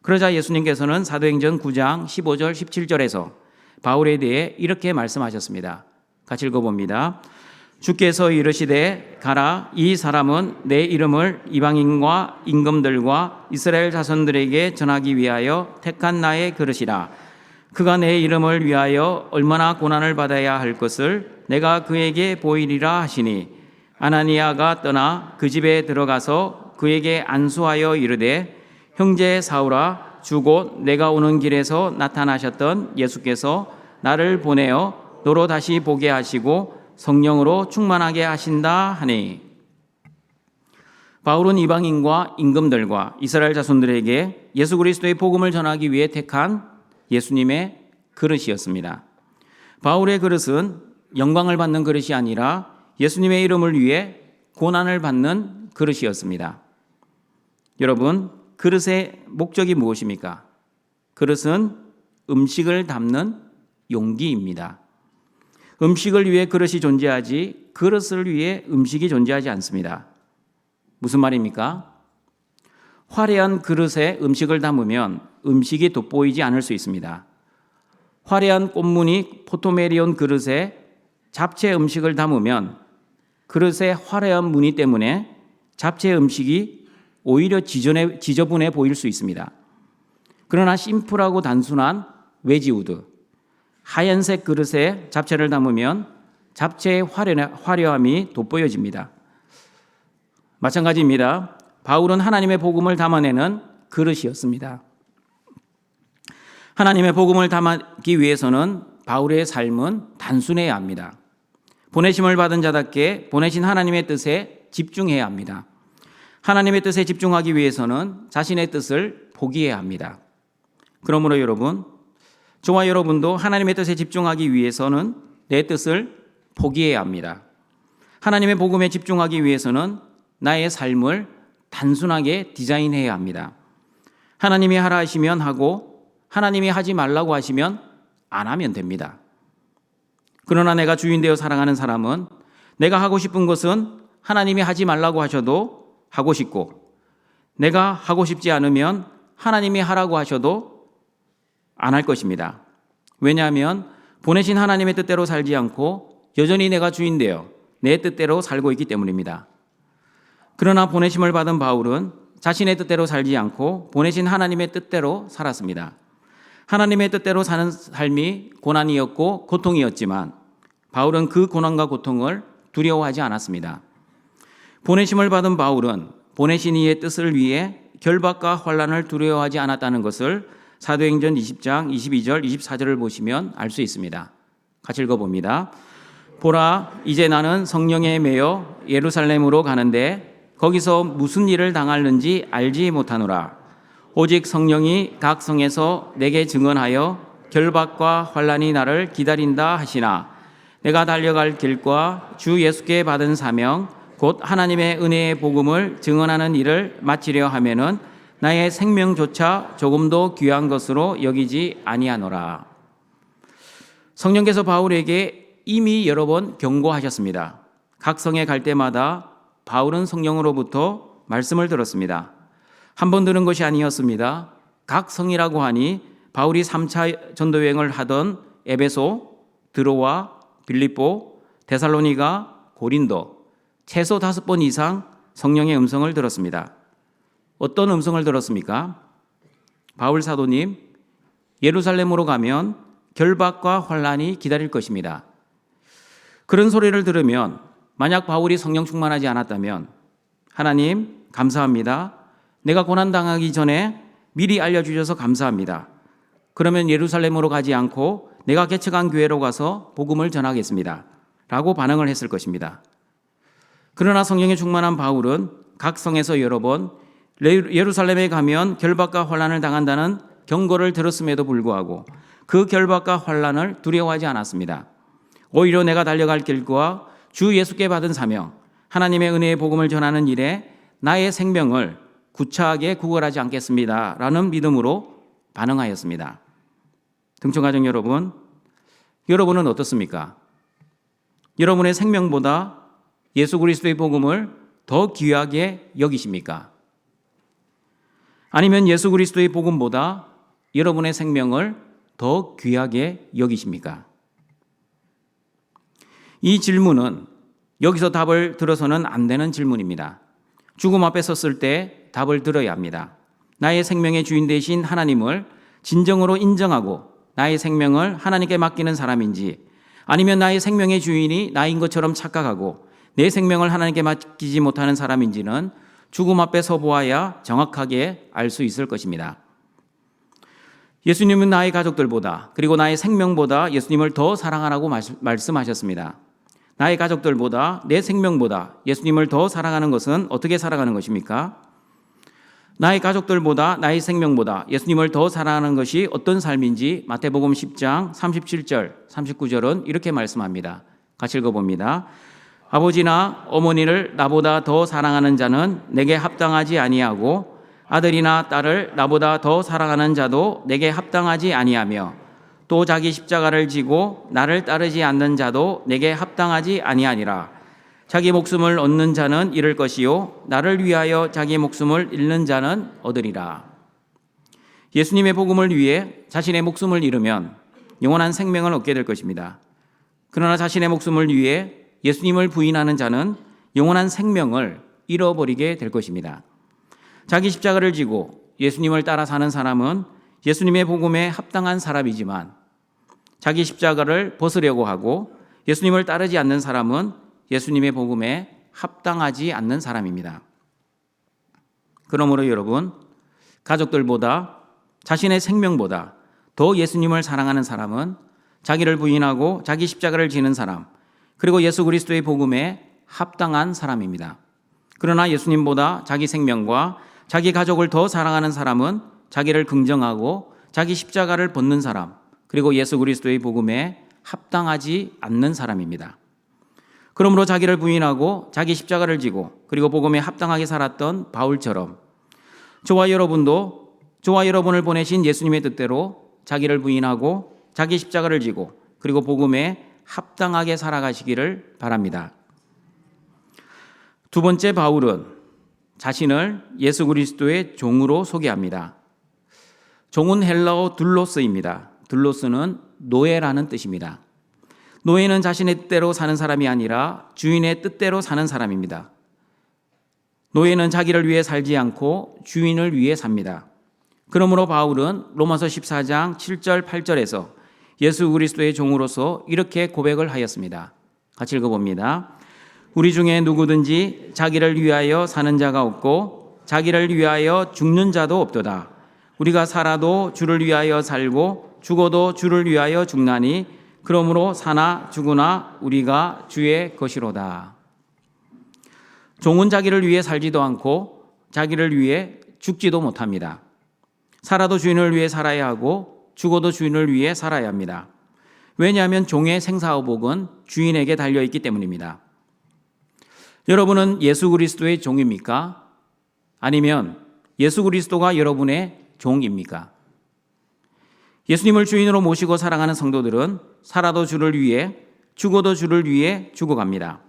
그러자 예수님께서는 사도행전 9장 15절 17절에서 바울에 대해 이렇게 말씀하셨습니다. 같이 읽어봅니다. 주께서 이르시되 가라, 이 사람은 내 이름을 이방인과 임금들과 이스라엘 자손들에게 전하기 위하여 택한 나의 그릇이라. 그가 내 이름을 위하여 얼마나 고난을 받아야 할 것을 내가 그에게 보이리라 하시니, 아나니아가 떠나 그 집에 들어가서 그에게 안수하여 이르되, 형제 사울아, 주 곧 내가 오는 길에서 나타나셨던 예수께서 나를 보내어 너로 다시 보게 하시고 성령으로 충만하게 하신다 하니. 바울은 이방인과 임금들과 이스라엘 자손들에게 예수 그리스도의 복음을 전하기 위해 택한 예수님의 그릇이었습니다. 바울의 그릇은 영광을 받는 그릇이 아니라 예수님의 이름을 위해 고난을 받는 그릇이었습니다. 여러분, 그릇의 목적이 무엇입니까? 그릇은 음식을 담는 용기입니다. 음식을 위해 그릇이 존재하지 그릇을 위해 음식이 존재하지 않습니다. 무슨 말입니까? 화려한 그릇에 음식을 담으면 음식이 돋보이지 않을 수 있습니다. 화려한 꽃무늬 포토메리온 그릇에 잡채 음식을 담으면 그릇의 화려한 무늬 때문에 잡채 음식이 오히려 지저분해 보일 수 있습니다. 그러나 심플하고 단순한 웨지우드, 하얀색 그릇에 잡채를 담으면 잡채의 화려함이 돋보여집니다. 마찬가지입니다. 바울은 하나님의 복음을 담아내는 그릇이었습니다. 하나님의 복음을 담기 위해서는 바울의 삶은 단순해야 합니다. 보내심을 받은 자답게 보내신 하나님의 뜻에 집중해야 합니다. 하나님의 뜻에 집중하기 위해서는 자신의 뜻을 포기해야 합니다. 그러므로 여러분, 저와 여러분도 하나님의 뜻에 집중하기 위해서는 내 뜻을 포기해야 합니다. 하나님의 복음에 집중하기 위해서는 나의 삶을 단순하게 디자인해야 합니다. 하나님이 하라 하시면 하고 하나님이 하지 말라고 하시면 안 하면 됩니다. 그러나 내가 주인 되어 살아가는 사람은 내가 하고 싶은 것은 하나님이 하지 말라고 하셔도 하고 싶고, 내가 하고 싶지 않으면 하나님이 하라고 하셔도 안 할 것입니다. 왜냐하면 보내신 하나님의 뜻대로 살지 않고 여전히 내가 주인 되어 내 뜻대로 살고 있기 때문입니다. 그러나 보내심을 받은 바울은 자신의 뜻대로 살지 않고 보내신 하나님의 뜻대로 살았습니다. 하나님의 뜻대로 사는 삶이 고난이었고 고통이었지만 바울은 그 고난과 고통을 두려워하지 않았습니다. 보내심을 받은 바울은 보내신 이의 뜻을 위해 결박과 환난을 두려워하지 않았다는 것을 사도행전 20장 22절 24절을 보시면 알 수 있습니다. 같이 읽어봅니다. 보라, 이제 나는 성령에 매여 예루살렘으로 가는데 거기서 무슨 일을 당하는지 알지 못하노라. 오직 성령이 각 성에서 내게 증언하여 결박과 환난이 나를 기다린다 하시나, 내가 달려갈 길과 주 예수께 받은 사명 곧 하나님의 은혜의 복음을 증언하는 일을 마치려 하면은 나의 생명조차 조금도 귀한 것으로 여기지 아니하노라. 성령께서 바울에게 이미 여러 번 경고하셨습니다. 각 성에 갈 때마다 바울은 성령으로부터 말씀을 들었습니다. 한 번 들은 것이 아니었습니다. 각 성이라고 하니 바울이 3차 전도여행을 하던 에베소, 드로아, 빌립보, 데살로니가, 고린도 최소 5번 이상 성령의 음성을 들었습니다. 어떤 음성을 들었습니까? 바울 사도님, 예루살렘으로 가면 결박과 환난이 기다릴 것입니다. 그런 소리를 들으면 만약 바울이 성령 충만하지 않았다면, 하나님 감사합니다. 내가 고난당하기 전에 미리 알려주셔서 감사합니다. 그러면 예루살렘으로 가지 않고 내가 개척한 교회로 가서 복음을 전하겠습니다. 라고 반응을 했을 것입니다. 그러나 성령에 충만한 바울은 각 성에서 여러 번 예루살렘에 가면 결박과 환난을 당한다는 경고를 들었음에도 불구하고 그 결박과 환난을 두려워하지 않았습니다. 오히려 내가 달려갈 길과 주 예수께 받은 사명, 하나님의 은혜의 복음을 전하는 일에 나의 생명을 구차하게 구걸하지 않겠습니다 라는 믿음으로 반응하였습니다. 등촌가족 여러분, 여러분은 어떻습니까? 여러분의 생명보다 예수 그리스도의 복음을 더 귀하게 여기십니까? 아니면 예수 그리스도의 복음보다 여러분의 생명을 더 귀하게 여기십니까? 이 질문은 여기서 답을 들어서는 안 되는 질문입니다. 죽음 앞에 섰을 때 답을 들어야 합니다. 나의 생명의 주인 되신 하나님을 진정으로 인정하고 나의 생명을 하나님께 맡기는 사람인지, 아니면 나의 생명의 주인이 나인 것처럼 착각하고 내 생명을 하나님께 맡기지 못하는 사람인지는 죽음 앞에 서보아야 정확하게 알 수 있을 것입니다. 예수님은 나의 가족들보다, 그리고 나의 생명보다 예수님을 더 사랑하라고 말씀하셨습니다. 나의 가족들보다, 내 생명보다 예수님을 더 사랑하는 것은 어떻게 살아가는 것입니까? 나의 가족들보다, 나의 생명보다 예수님을 더 사랑하는 것이 어떤 삶인지 마태복음 10장 37절, 39절은 이렇게 말씀합니다. 같이 읽어봅니다. 아버지나 어머니를 나보다 더 사랑하는 자는 내게 합당하지 아니하고 아들이나 딸을 나보다 더 사랑하는 자도 내게 합당하지 아니하며 또 자기 십자가를 지고 나를 따르지 않는 자도 내게 합당하지 아니하니라. 자기 목숨을 얻는 자는 잃을 것이요 나를 위하여 자기 목숨을 잃는 자는 얻으리라. 예수님의 복음을 위해 자신의 목숨을 잃으면 영원한 생명을 얻게 될 것입니다. 그러나 자신의 목숨을 위해 예수님을 부인하는 자는 영원한 생명을 잃어버리게 될 것입니다. 자기 십자가를 지고 예수님을 따라 사는 사람은 예수님의 복음에 합당한 사람이지만 자기 십자가를 벗으려고 하고 예수님을 따르지 않는 사람은 예수님의 복음에 합당하지 않는 사람입니다. 그러므로 여러분, 가족들보다, 자신의 생명보다 더 예수님을 사랑하는 사람은 자기를 부인하고 자기 십자가를 지는 사람, 그리고 예수 그리스도의 복음에 합당한 사람입니다. 그러나 예수님보다 자기 생명과 자기 가족을 더 사랑하는 사람은 자기를 긍정하고 자기 십자가를 벗는 사람, 그리고 예수 그리스도의 복음에 합당하지 않는 사람입니다. 그러므로 자기를 부인하고 자기 십자가를 지고 그리고 복음에 합당하게 살았던 바울처럼 저와 여러분을 보내신 예수님의 뜻대로 자기를 부인하고 자기 십자가를 지고 그리고 복음에 합당하게 살아가시기를 바랍니다. 두 번째, 바울은 자신을 예수 그리스도의 종으로 소개합니다. 종은 헬라어 둘로스입니다. 둘로스는 노예라는 뜻입니다. 노예는 자신의 뜻대로 사는 사람이 아니라 주인의 뜻대로 사는 사람입니다. 노예는 자기를 위해 살지 않고 주인을 위해 삽니다. 그러므로 바울은 로마서 14장 7절 8절에서 예수 그리스도의 종으로서 이렇게 고백을 하였습니다. 같이 읽어봅니다. 우리 중에 누구든지 자기를 위하여 사는 자가 없고 자기를 위하여 죽는 자도 없도다. 우리가 살아도 주를 위하여 살고 죽어도 주를 위하여 죽나니 그러므로 사나 죽으나 우리가 주의 것이로다. 종은 자기를 위해 살지도 않고 자기를 위해 죽지도 못합니다. 살아도 주인을 위해 살아야 하고 죽어도 주인을 위해 살아야 합니다. 왜냐하면 종의 생사의복은 주인에게 달려있기 때문입니다. 여러분은 예수 그리스도의 종입니까? 아니면 예수 그리스도가 여러분의 종입니까? 예수님을 주인으로 모시고 살아가는 성도들은 살아도 주를 위해 죽어도 주를 위해 죽어갑니다.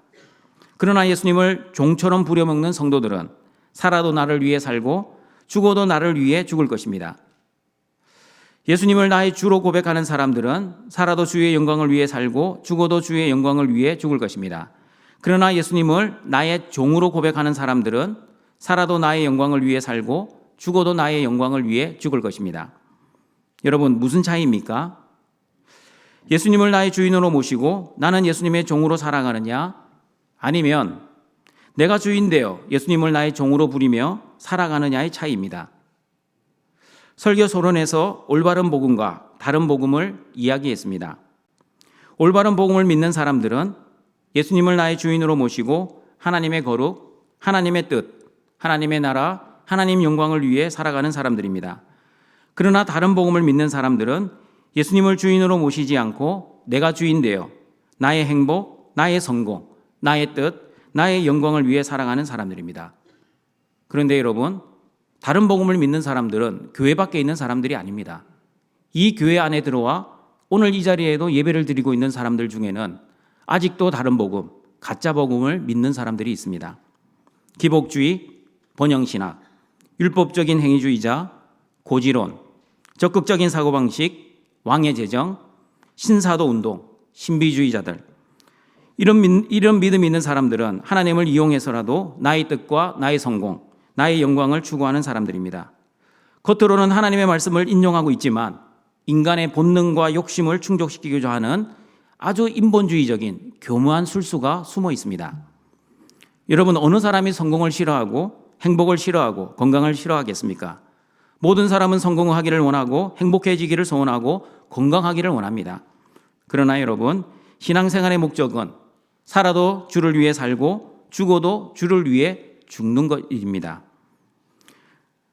그러나 예수님을 종처럼 부려먹는 성도들은 살아도 나를 위해 살고 죽어도 나를 위해 죽을 것입니다. 예수님을 나의 주로 고백하는 사람들은 살아도 주의 영광을 위해 살고 죽어도 주의 영광을 위해 죽을 것입니다. 그러나 예수님을 나의 종으로 고백하는 사람들은 살아도 나의 영광을 위해 살고 죽어도 나의 영광을 위해 죽을 것입니다. 여러분, 무슨 차이입니까? 예수님을 나의 주인으로 모시고 나는 예수님의 종으로 살아가느냐? 아니면 내가 주인 되어 예수님을 나의 종으로 부리며 살아가느냐의 차이입니다. 설교 서론에서 올바른 복음과 다른 복음을 이야기했습니다. 올바른 복음을 믿는 사람들은 예수님을 나의 주인으로 모시고 하나님의 거룩, 하나님의 뜻, 하나님의 나라, 하나님 영광을 위해 살아가는 사람들입니다. 그러나 다른 복음을 믿는 사람들은 예수님을 주인으로 모시지 않고 내가 주인 되어 나의 행복, 나의 성공, 나의 뜻, 나의 영광을 위해 살아가는 사람들입니다. 그런데 여러분, 다른 복음을 믿는 사람들은 교회 밖에 있는 사람들이 아닙니다. 이 교회 안에 들어와 오늘 이 자리에도 예배를 드리고 있는 사람들 중에는 아직도 다른 복음, 가짜 복음을 믿는 사람들이 있습니다. 기복주의, 번영신학, 율법적인 행위주의자, 고지론, 적극적인 사고방식, 왕의 제정, 신사도 운동, 신비주의자들, 이런 믿음이 있는 사람들은 하나님을 이용해서라도 나의 뜻과 나의 성공, 나의 영광을 추구하는 사람들입니다. 겉으로는 하나님의 말씀을 인용하고 있지만 인간의 본능과 욕심을 충족시키고자 하는 아주 인본주의적인 교묘한 술수가 숨어 있습니다. 여러분, 어느 사람이 성공을 싫어하고 행복을 싫어하고 건강을 싫어하겠습니까? 모든 사람은 성공하기를 원하고 행복해지기를 소원하고 건강하기를 원합니다. 그러나 여러분, 신앙생활의 목적은 살아도 주를 위해 살고 죽어도 주를 위해 죽는 것입니다.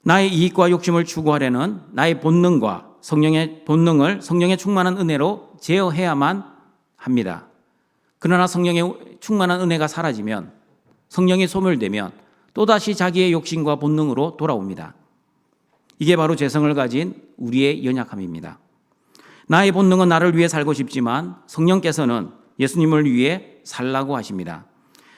나의 이익과 욕심을 추구하려는 나의 본능과 성령의 본능을 성령의 충만한 은혜로 제어해야만 합니다. 그러나 성령의 충만한 은혜가 사라지면, 성령이 소멸되면 또다시 자기의 욕심과 본능으로 돌아옵니다. 이게 바로 죄성을 가진 우리의 연약함입니다. 나의 본능은 나를 위해 살고 싶지만 성령께서는 예수님을 위해 살라고 하십니다.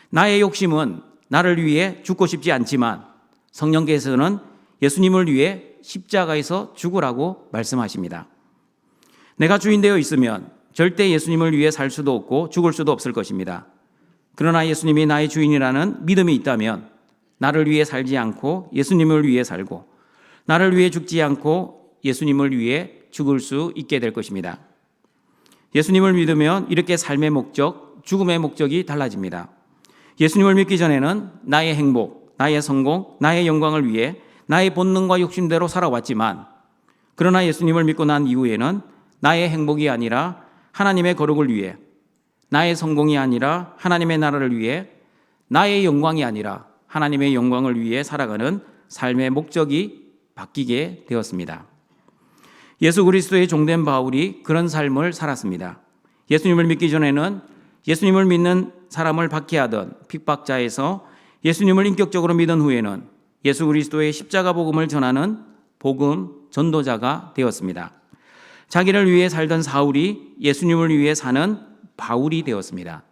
나의 욕심은 나를 위해 죽고 싶지 않지만 성령께서는 예수님을 위해 십자가에서 죽으라고 말씀하십니다. 내가 주인 되어 있으면 절대 예수님을 위해 살 수도 없고 죽을 수도 없을 것입니다. 그러나 예수님이 나의 주인이라는 믿음이 있다면 나를 위해 살지 않고 예수님을 위해 살고 나를 위해 죽지 않고 예수님을 위해 죽을 수 있게 될 것입니다. 예수님을 믿으면 이렇게 삶의 목적, 죽음의 목적이 달라집니다. 예수님을 믿기 전에는 나의 행복, 나의 성공, 나의 영광을 위해 나의 본능과 욕심대로 살아왔지만, 그러나 예수님을 믿고 난 이후에는 나의 행복이 아니라 하나님의 거룩을 위해, 나의 성공이 아니라 하나님의 나라를 위해, 나의 영광이 아니라 하나님의 영광을 위해 살아가는 삶의 목적이 바뀌게 되었습니다. 예수 그리스도의 종된 바울이 그런 삶을 살았습니다. 예수님을 믿기 전에는 예수님을 믿는 사람을 박해하던 핍박자에서 예수님을 인격적으로 믿은 후에는 예수 그리스도의 십자가 복음을 전하는 복음 전도자가 되었습니다. 자기를 위해 살던 사울이 예수님을 위해 사는 바울이 되었습니다.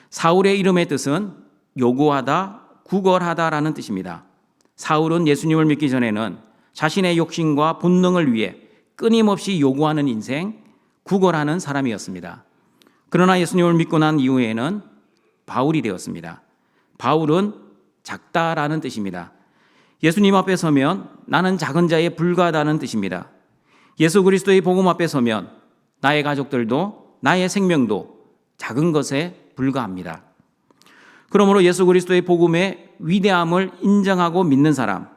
사울의 이름의 뜻은 요구하다, 구걸하다라는 뜻입니다. 사울은 예수님을 믿기 전에는 자신의 욕심과 본능을 위해 끊임없이 요구하는 인생, 구걸하는 사람이었습니다. 그러나 예수님을 믿고 난 이후에는 바울이 되었습니다. 바울은 작다라는 뜻입니다. 예수님 앞에 서면 나는 작은 자에 불과하다는 뜻입니다. 예수 그리스도의 복음 앞에 서면 나의 가족들도 나의 생명도 작은 것에 불과합니다. 그러므로 예수 그리스도의 복음의 위대함을 인정하고 믿는 사람,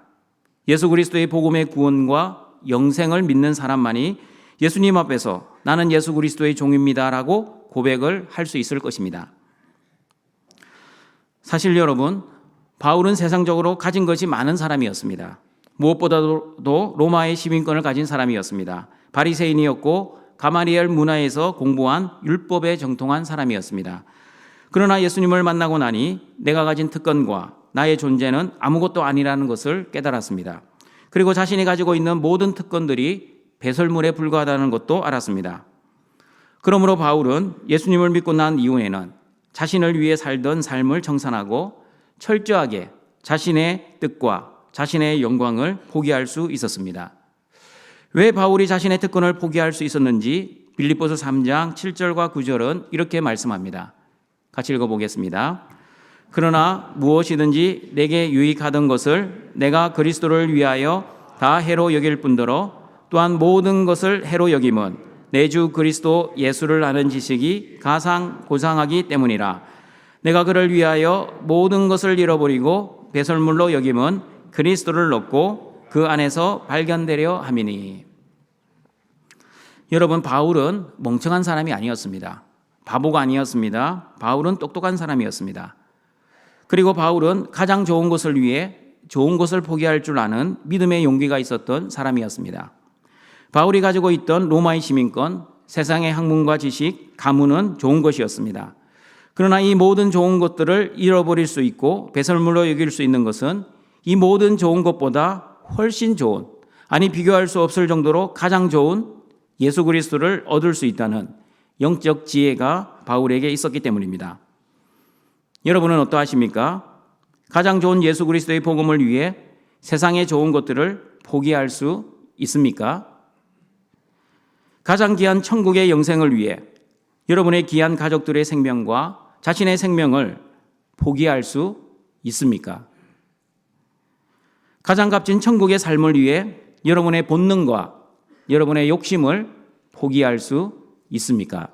예수 그리스도의 복음의 구원과 영생을 믿는 사람만이 예수님 앞에서 나는 예수 그리스도의 종입니다라고 고백을 할 수 있을 것입니다. 사실 여러분, 바울은 세상적으로 가진 것이 많은 사람이었습니다. 무엇보다도 로마의 시민권을 가진 사람이었습니다. 바리새인이었고 가마리엘 문화에서 공부한 율법에 정통한 사람이었습니다. 그러나 예수님을 만나고 나니 내가 가진 특권과 나의 존재는 아무것도 아니라는 것을 깨달았습니다. 그리고 자신이 가지고 있는 모든 특권들이 배설물에 불과하다는 것도 알았습니다. 그러므로 바울은 예수님을 믿고 난 이후에는 자신을 위해 살던 삶을 청산하고 철저하게 자신의 뜻과 자신의 영광을 포기할 수 있었습니다. 왜 바울이 자신의 특권을 포기할 수 있었는지 빌립보서 3장 7절과 9절은 이렇게 말씀합니다. 같이 읽어보겠습니다. 그러나 무엇이든지 내게 유익하던 것을 내가 그리스도를 위하여 다 해로 여길 뿐더러 또한 모든 것을 해로 여김은 내 주 그리스도 예수를 아는 지식이 가상 고상하기 때문이라. 내가 그를 위하여 모든 것을 잃어버리고 배설물로 여김은 그리스도를 얻고 그 안에서 발견되려 함이니. 여러분, 바울은 멍청한 사람이 아니었습니다. 바보가 아니었습니다. 바울은 똑똑한 사람이었습니다. 그리고 바울은 가장 좋은 것을 위해 좋은 것을 포기할 줄 아는 믿음의 용기가 있었던 사람이었습니다. 바울이 가지고 있던 로마의 시민권, 세상의 학문과 지식, 가문은 좋은 것이었습니다. 그러나 이 모든 좋은 것들을 잃어버릴 수 있고 배설물로 여길 수 있는 것은 이 모든 좋은 것보다 훨씬 좋은, 아니 비교할 수 없을 정도로 가장 좋은 예수 그리스도를 얻을 수 있다는 영적 지혜가 바울에게 있었기 때문입니다. 여러분은 어떠하십니까? 가장 좋은 예수 그리스도의 복음을 위해 세상의 좋은 것들을 포기할 수 있습니까? 가장 귀한 천국의 영생을 위해 여러분의 귀한 가족들의 생명과 자신의 생명을 포기할 수 있습니까? 가장 값진 천국의 삶을 위해 여러분의 본능과 여러분의 욕심을 포기할 수 있습니까?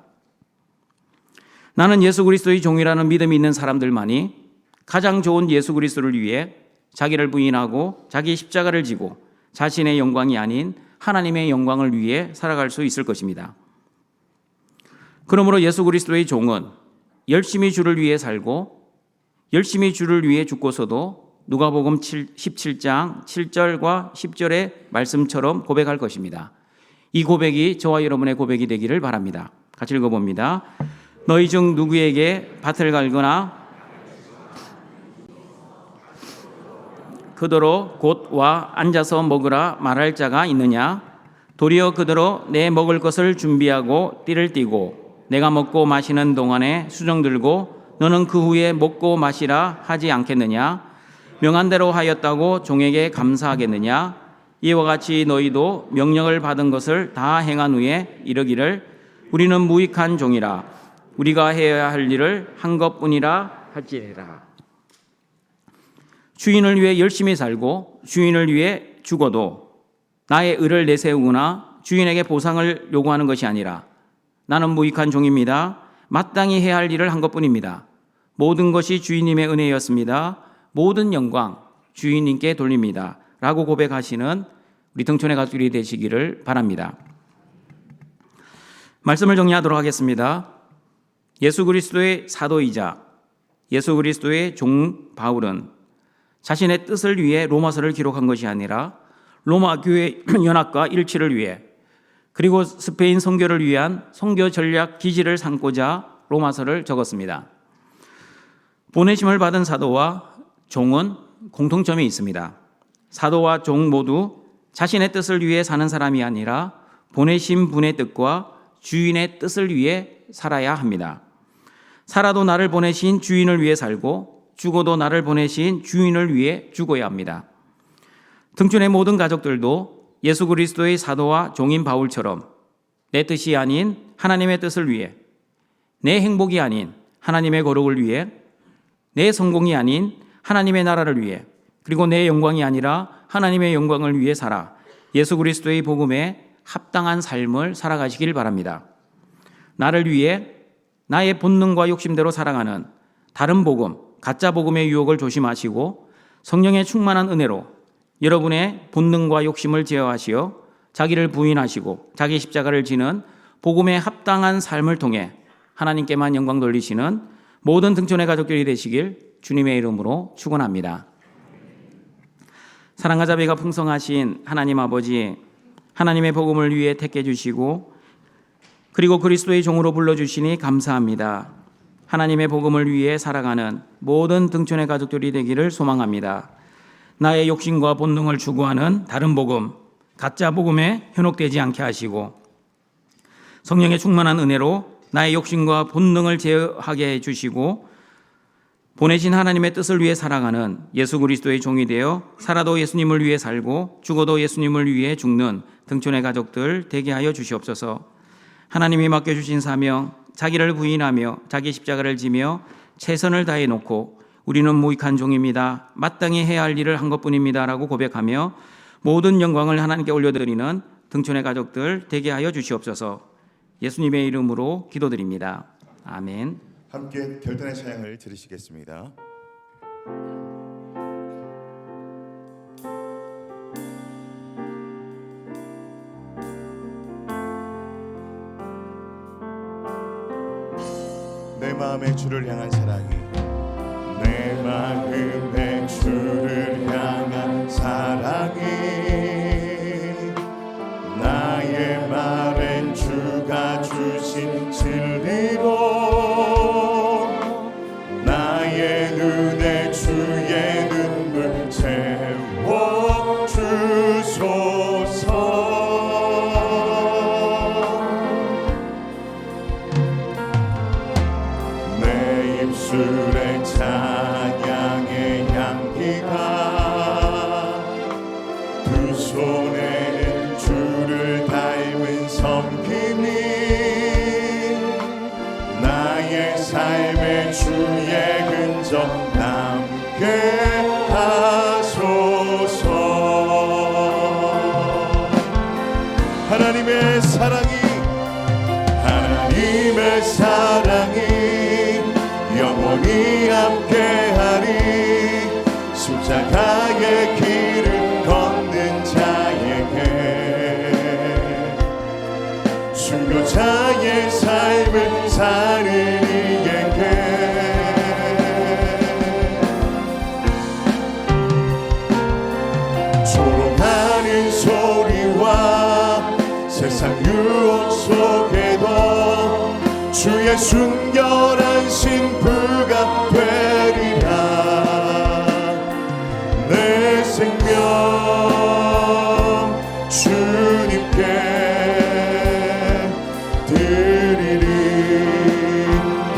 나는 예수 그리스도의 종이라는 믿음이 있는 사람들만이 가장 좋은 예수 그리스도를 위해 자기를 부인하고 자기 십자가를 지고 자신의 영광이 아닌 하나님의 영광을 위해 살아갈 수 있을 것입니다. 그러므로 예수 그리스도의 종은 열심히 주를 위해 살고 열심히 주를 위해 죽고서도 누가복음 17장 7절과 10절의 말씀처럼 고백할 것입니다. 이 고백이 저와 여러분의 고백이 되기를 바랍니다. 같이 읽어봅니다. 너희 중 누구에게 밭을 갈거나 그더러 곧 와 앉아서 먹으라 말할 자가 있느냐? 도리어 그더러 내 먹을 것을 준비하고 띠를 띠고 내가 먹고 마시는 동안에 수정 들고 너는 그 후에 먹고 마시라 하지 않겠느냐? 명한 대로 하였다고 종에게 감사하겠느냐? 이와 같이 너희도 명령을 받은 것을 다 행한 후에 이르기를 우리는 무익한 종이라 우리가 해야 할 일을 한 것뿐이라 할지니라. 주인을 위해 열심히 살고 주인을 위해 죽어도 나의 의를 내세우거나 주인에게 보상을 요구하는 것이 아니라 나는 무익한 종입니다. 마땅히 해야 할 일을 한 것뿐입니다. 모든 것이 주인님의 은혜였습니다. 모든 영광 주인님께 돌립니다. 라고 고백하시는 우리 등촌의 가족들이 되시기를 바랍니다. 말씀을 정리하도록 하겠습니다. 예수 그리스도의 사도이자 예수 그리스도의 종 바울은 자신의 뜻을 위해 로마서를 기록한 것이 아니라 로마 교회 연합과 일치를 위해 그리고 스페인 선교를 위한 선교 전략 기지를 삼고자 로마서를 적었습니다. 보내심을 받은 사도와 종은 공통점이 있습니다. 사도와 종 모두 자신의 뜻을 위해 사는 사람이 아니라 보내신 분의 뜻과 주인의 뜻을 위해 살아야 합니다. 살아도 나를 보내신 주인을 위해 살고 죽어도 나를 보내신 주인을 위해 죽어야 합니다. 등촌의 모든 가족들도 예수 그리스도의 사도와 종인 바울처럼 내 뜻이 아닌 하나님의 뜻을 위해, 내 행복이 아닌 하나님의 거룩을 위해, 내 성공이 아닌 하나님의 나라를 위해, 그리고 내 영광이 아니라 하나님의 영광을 위해 살아 예수 그리스도의 복음에 합당한 삶을 살아가시길 바랍니다. 나를 위해 나의 본능과 욕심대로 살아가는 다른 복음, 가짜 복음의 유혹을 조심하시고 성령의 충만한 은혜로 여러분의 본능과 욕심을 제어하시어 자기를 부인하시고 자기 십자가를 지는 복음에 합당한 삶을 통해 하나님께만 영광 돌리시는 모든 등촌의 가족들이 되시길 주님의 이름으로 축원합니다. 사랑과 자비가 풍성하신 하나님 아버지, 하나님의 복음을 위해 택해 주시고 그리고 그리스도의 종으로 불러주시니 감사합니다. 하나님의 복음을 위해 살아가는 모든 등촌의 가족들이 되기를 소망합니다. 나의 욕심과 본능을 추구하는 다른 복음, 가짜 복음에 현혹되지 않게 하시고 성령의 충만한 은혜로 나의 욕심과 본능을 제어하게 해주시고 보내신 하나님의 뜻을 위해 살아가는 예수 그리스도의 종이 되어 살아도 예수님을 위해 살고 죽어도 예수님을 위해 죽는 등촌의 가족들 되게 하여 주시옵소서. 하나님이 맡겨주신 사명, 자기를 부인하며 자기 십자가를 지며 최선을 다해 놓고 우리는 무익한 종입니다. 마땅히 해야 할 일을 한 것뿐입니다. 라고 고백하며 모든 영광을 하나님께 올려드리는 등촌의 가족들 되게 하여 주시옵소서. 예수님의 이름으로 기도드립니다. 아멘. 함께 결단의 찬양을 들으시겠습니다. 내 마음의 주를 향한 사랑이 내 마음의 주를 향한 하나님의 사랑이 영원히 함께하리. 십자가의 길을 걷는 자에게, 순교자의 삶을 사는 이에게, 조롱하는 소리와 세상 유혹 속에도 주의 순결한 신부가 되리라. 내 생명 주님께 드리리.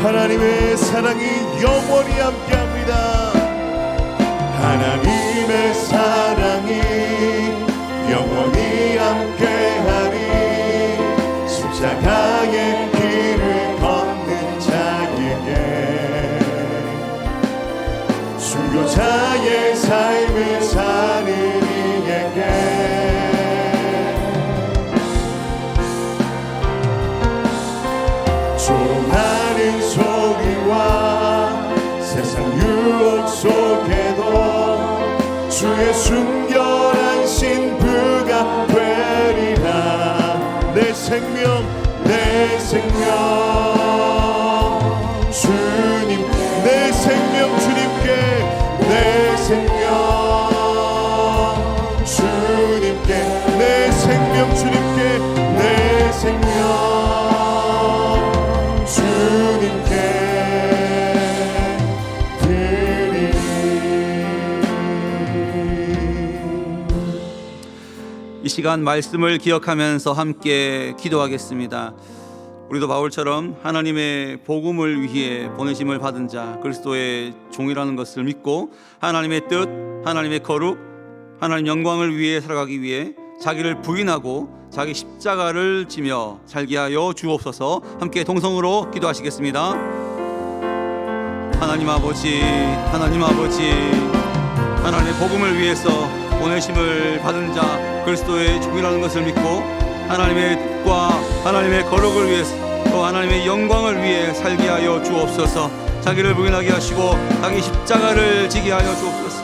하나님의 사랑이 영원히 함께합니다. 하나님의 사랑이 영원히 함께하리. 십자가의 길을 걷는 자에게, 순교자의 삶을 사는 이에게, 조롱하는 소리와 세상 유혹 속에도 주의 순결한 신부가 되리라. 내 생명 주님, 내 생명 주님께, 내 생명 주님께, 내 생명 주님께, 내 생명 주님께 드리리. 이 시간 말씀을 기억하면서 함께 기도하겠습니다. 우리도 바울처럼 하나님의 복음을 위해 보내심을 받은 자, 그리스도의 종이라는 것을 믿고 하나님의 뜻, 하나님의 거룩, 하나님 영광을 위해 살아가기 위해 자기를 부인하고 자기 십자가를 지며 살게 하여 주옵소서. 함께 동성으로 기도하시겠습니다. 하나님 아버지, 하나님 아버지, 하나님의 복음을 위해서 보내심을 받은 자, 그리스도의 종이라는 것을 믿고 하나님의 뜻과 하나님의 거룩을 위해서, 또 하나님의 영광을 위해 살게 하여 주옵소서. 자기를 부인하게 하시고 자기 십자가를 지게 하여 주옵소서.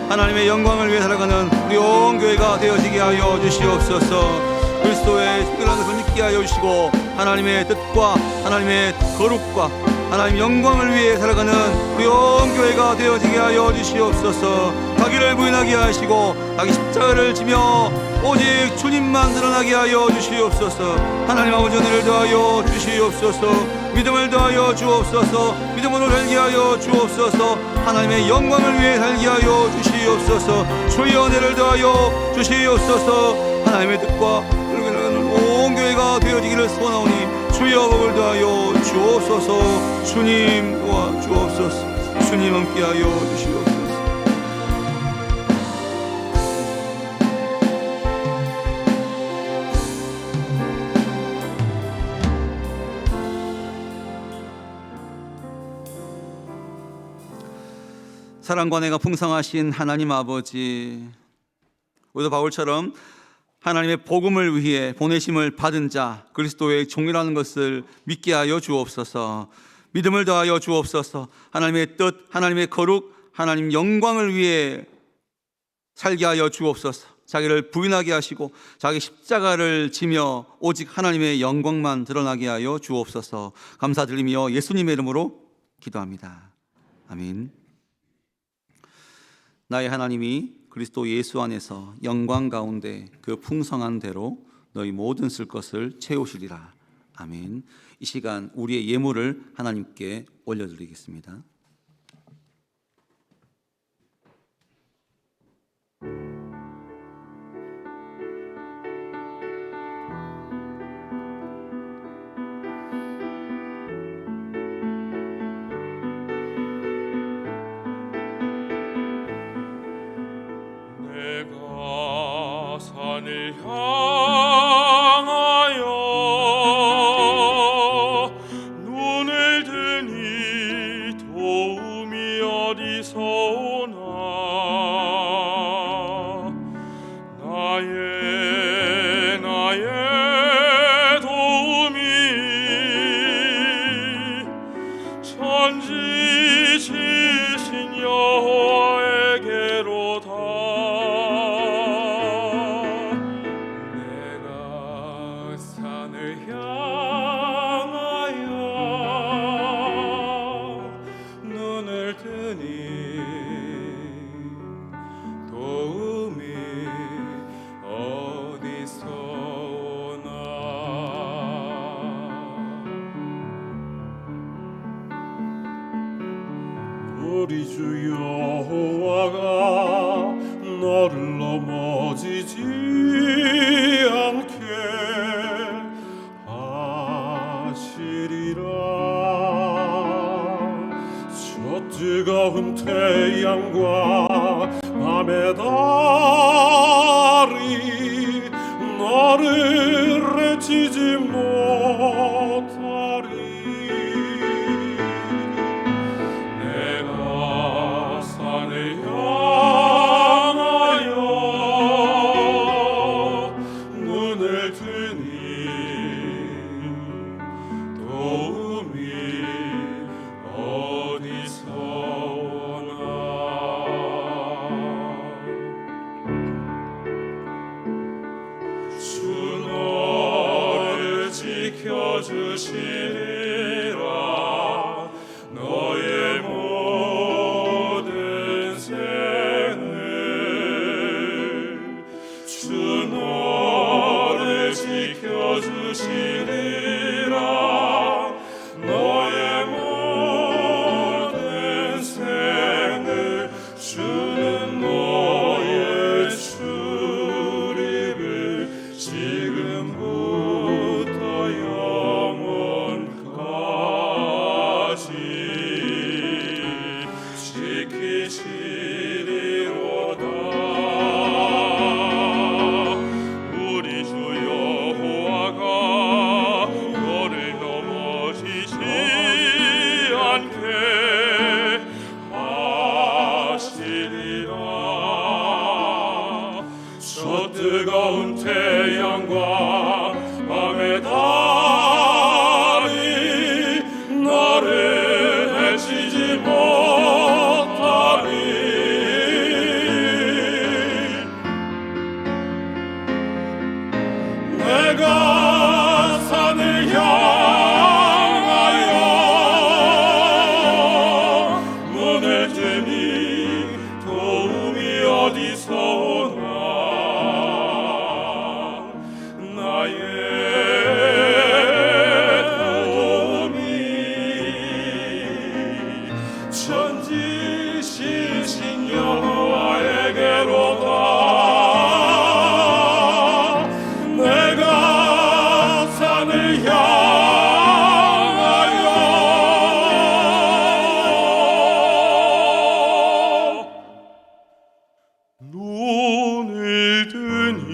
하나님의 영광을 위해 살아가는 우리 온 교회가 되어지게 하여 주시옵소서. 그리스도의 종이라는 것을 믿게 하여 주시고 하나님의 뜻과 하나님의 거룩과 하나님 영광을 위해 살아가는 우리 온 교회가 되어지게 하여 주시옵소서. 자기를 부인하게 하시고 자기 십자가를 지며 오직 주님만 드러나게 하여 주시옵소서. 하나님 아버지 은혜를 더하여 주시옵소서. 믿음을 더하여 주옵소서. 믿음으로 살게 하여 주옵소서. 하나님의 영광을 위해 살게 하여 주시옵소서. 주의 은혜를 더하여 주시옵소서. 하나님의 뜻과 온 교회가 되어지기를 소원하오니 주의 복을 더하여 주옵소서. 주님 도와 주옵소서. 주님 함께하여 주시옵소서. 사랑과 은혜가 풍성하신 하나님 아버지, 우리도 바울처럼 하나님의 복음을 위해 보내심을 받은 자, 그리스도의 종이라는 것을 믿게 하여 주옵소서. 믿음을 더하여 주옵소서. 하나님의 뜻, 하나님의 거룩, 하나님 영광을 위해 살게 하여 주옵소서. 자기를 부인하게 하시고 자기 십자가를 지며 오직 하나님의 영광만 드러나게 하여 주옵소서. 감사드리며 예수님의 이름으로 기도합니다. 아멘. 나의 하나님이 그리스도 예수 안에서 영광 가운데 그 풍성한 대로 너희 모든 쓸 것을 채우시리라. 아멘. 이 시간 우리의 예물을 하나님께 올려드리겠습니다. 산을 향하여 눈을 드니 도움이 어디서 오나. 나의 우리 주 여호와가 너를 넘어지지 않게 하시리라. 저 뜨거운 태양과 밤의 달이 너를 해치지 못하리. 내가 산을 향하여 눈을 뜨니 도움이 어디서 오나. 주 너를 지켜주시리라. 너의 모든 생을 주 너를 지켜주시리라. 너의 모든 생을 주는 너의 출입을 지금부터 영원까지 지키시리로다. 우리 주 여호와가 너를 넘어지지 않게 하시리라. 저 뜨거운 태양과 밤의 달이 너를 해치지 못하리. 내가 산을 향하여 눈을 뜨니 도움이 어디서 오나. 나의 도움이 천지신 여호와에게로다. 내가 산을 향하여 눈을 뜨니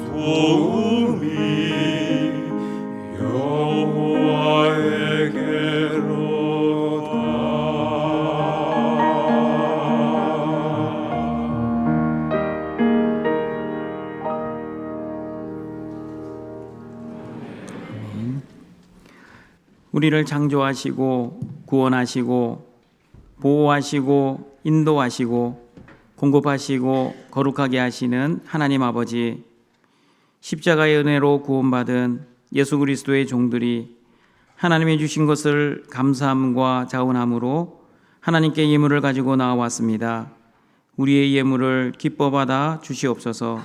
도움이 우리를 창조하시고 구원하시고 보호하시고 인도하시고 공급하시고 거룩하게 하시는 하나님 아버지, 십자가의 은혜로 구원받은 예수 그리스도의 종들이 하나님이 주신 것을 감사함과 자원함으로 하나님께 예물을 가지고 나와왔습니다. 우리의 예물을 기뻐 받아 주시옵소서.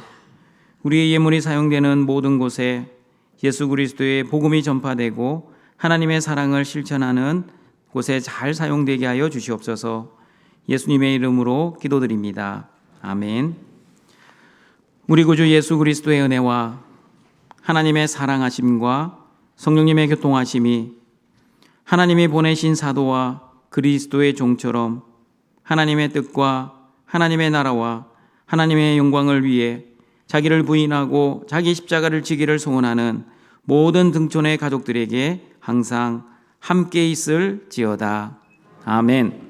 우리의 예물이 사용되는 모든 곳에 예수 그리스도의 복음이 전파되고 하나님의 사랑을 실천하는 곳에 잘 사용되게 하여 주시옵소서. 예수님의 이름으로 기도드립니다. 아멘. 우리 구주 예수 그리스도의 은혜와 하나님의 사랑하심과 성령님의 교통하심이 하나님이 보내신 사도와 그리스도의 종처럼 하나님의 뜻과 하나님의 나라와 하나님의 영광을 위해 자기를 부인하고 자기 십자가를 지기를 소원하는 모든 등촌의 가족들에게 항상 함께 있을지어다. 아멘.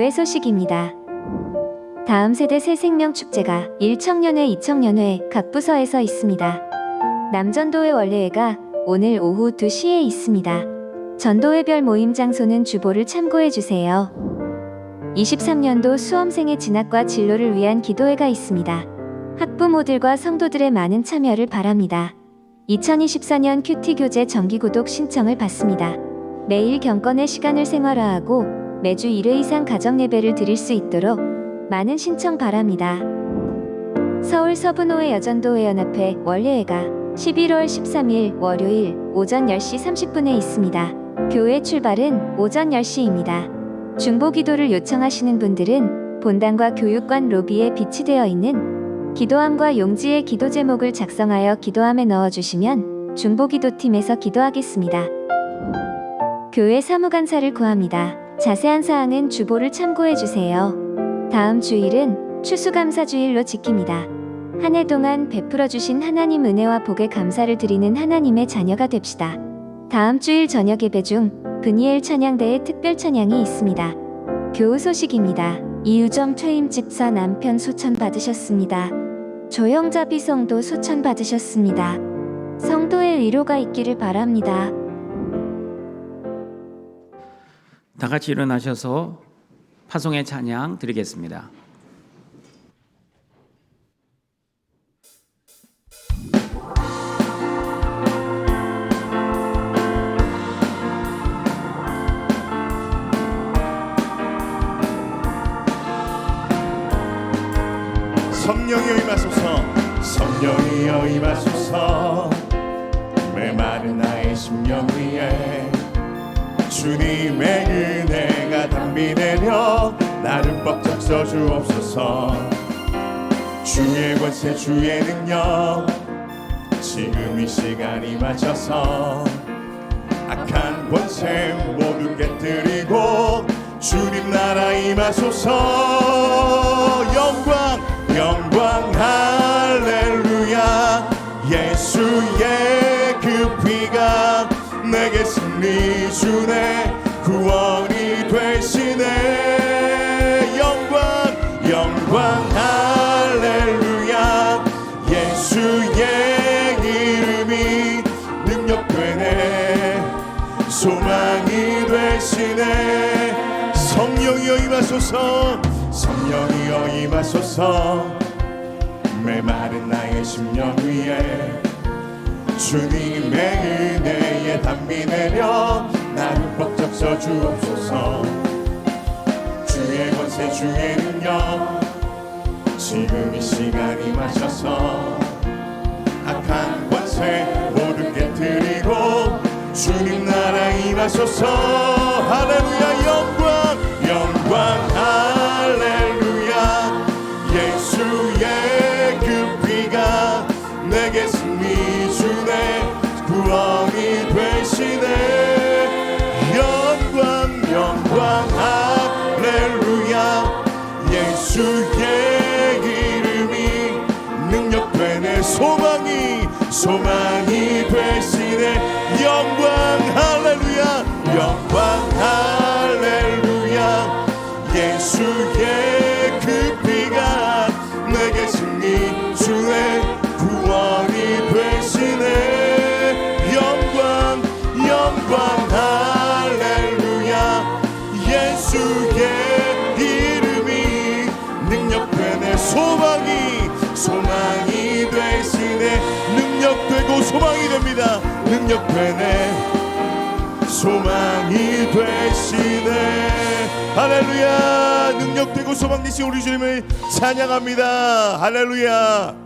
교회 소식입니다. 다음 세대 새 생명 축제가 1청년회, 2청년회 각 부서에서 있습니다. 남전도회 원례회가 오늘 오후 2시에 있습니다. 전도회별 모임 장소는 주보를 참고해 주세요. 23년도 수험생의 진학과 진로를 위한 기도회가 있습니다. 학부모들과 성도들의 많은 참여를 바랍니다. 2024년 큐티 교재 정기구독 신청을 받습니다. 매일 경건의 시간을 생활화하고 매주 1회 이상 가정예배를 드릴 수 있도록 많은 신청 바랍니다. 서울 서부노회 여전도회연합회 원례회가 11월 13일 월요일 오전 10시 30분에 있습니다. 교회 출발은 오전 10시입니다. 중보기도를 요청하시는 분들은 본당과 교육관 로비에 비치되어 있는 기도함과 용지의 기도 제목을 작성하여 기도함에 넣어주시면 중보기도팀에서 기도하겠습니다. 교회 사무간사를 구합니다. 자세한 사항은 주보를 참고해주세요. 다음 주일은 추수감사주일로 지킵니다. 한 해 동안 베풀어주신 하나님 은혜와 복에 감사를 드리는 하나님의 자녀가 됩시다. 다음 주일 저녁 예배 중 브니엘 찬양대의 특별 찬양이 있습니다. 교우 소식입니다. 이유정 퇴임 집사 남편 소천 받으셨습니다. 조영자비 성도 소천 받으셨습니다. 성도의 위로가 있기를 바랍니다. 다 같이 일어나셔서 파송의 찬양 드리겠습니다. 성령이여 임하소서, 성령이여 임하소서. 메마른 나의 심령 위에 주님의 은혜가 담비 내려 나를 벅적 써주옵소서. 주의 권세 주의 능력 지금 이 시간이 맞춰서 악한 권세 모두 깨뜨리고 주님 나라 임하소서. 영광 영광 할렐루야. 예수의 그 피가 내게 승리 주네, 구원이 되시네. 영광 영광 할렐루야. 예수의 이름이 능력되네, 소망이 되시네. 성령이여 임하소서, 성령이여 임하소서. 메마른 나의 심령 위에 주님의 은혜에 담비 내려 나를 벅적 써주옵소서. 주의 권세 주의 능력 지금 이 시간이 맞춰서 악한 권세 모두 깨뜨리고 주님 나라 임하소서. 할렐루야. 영광 영광 할렐루야. 예수의 그 피가 내게 승리 주네, 구원이 되시네. 영광 영광 할렐루야. 예수의 이름이 능력되네, 소망이 되시네. 영광 할렐루야. 영광 할렐루야. 예수의 그 피가 내게 승리 주네, 구원이 되시네. 영광 영광 할렐루야. 예수의 이름이 능력되네, 소망이 되시네. 능력되고 소망이 됩니다. 능력되네, 소망이 되시네. 할렐루야. 능력되고 소망 되신 우리 주님을 찬양합니다. 할렐루야.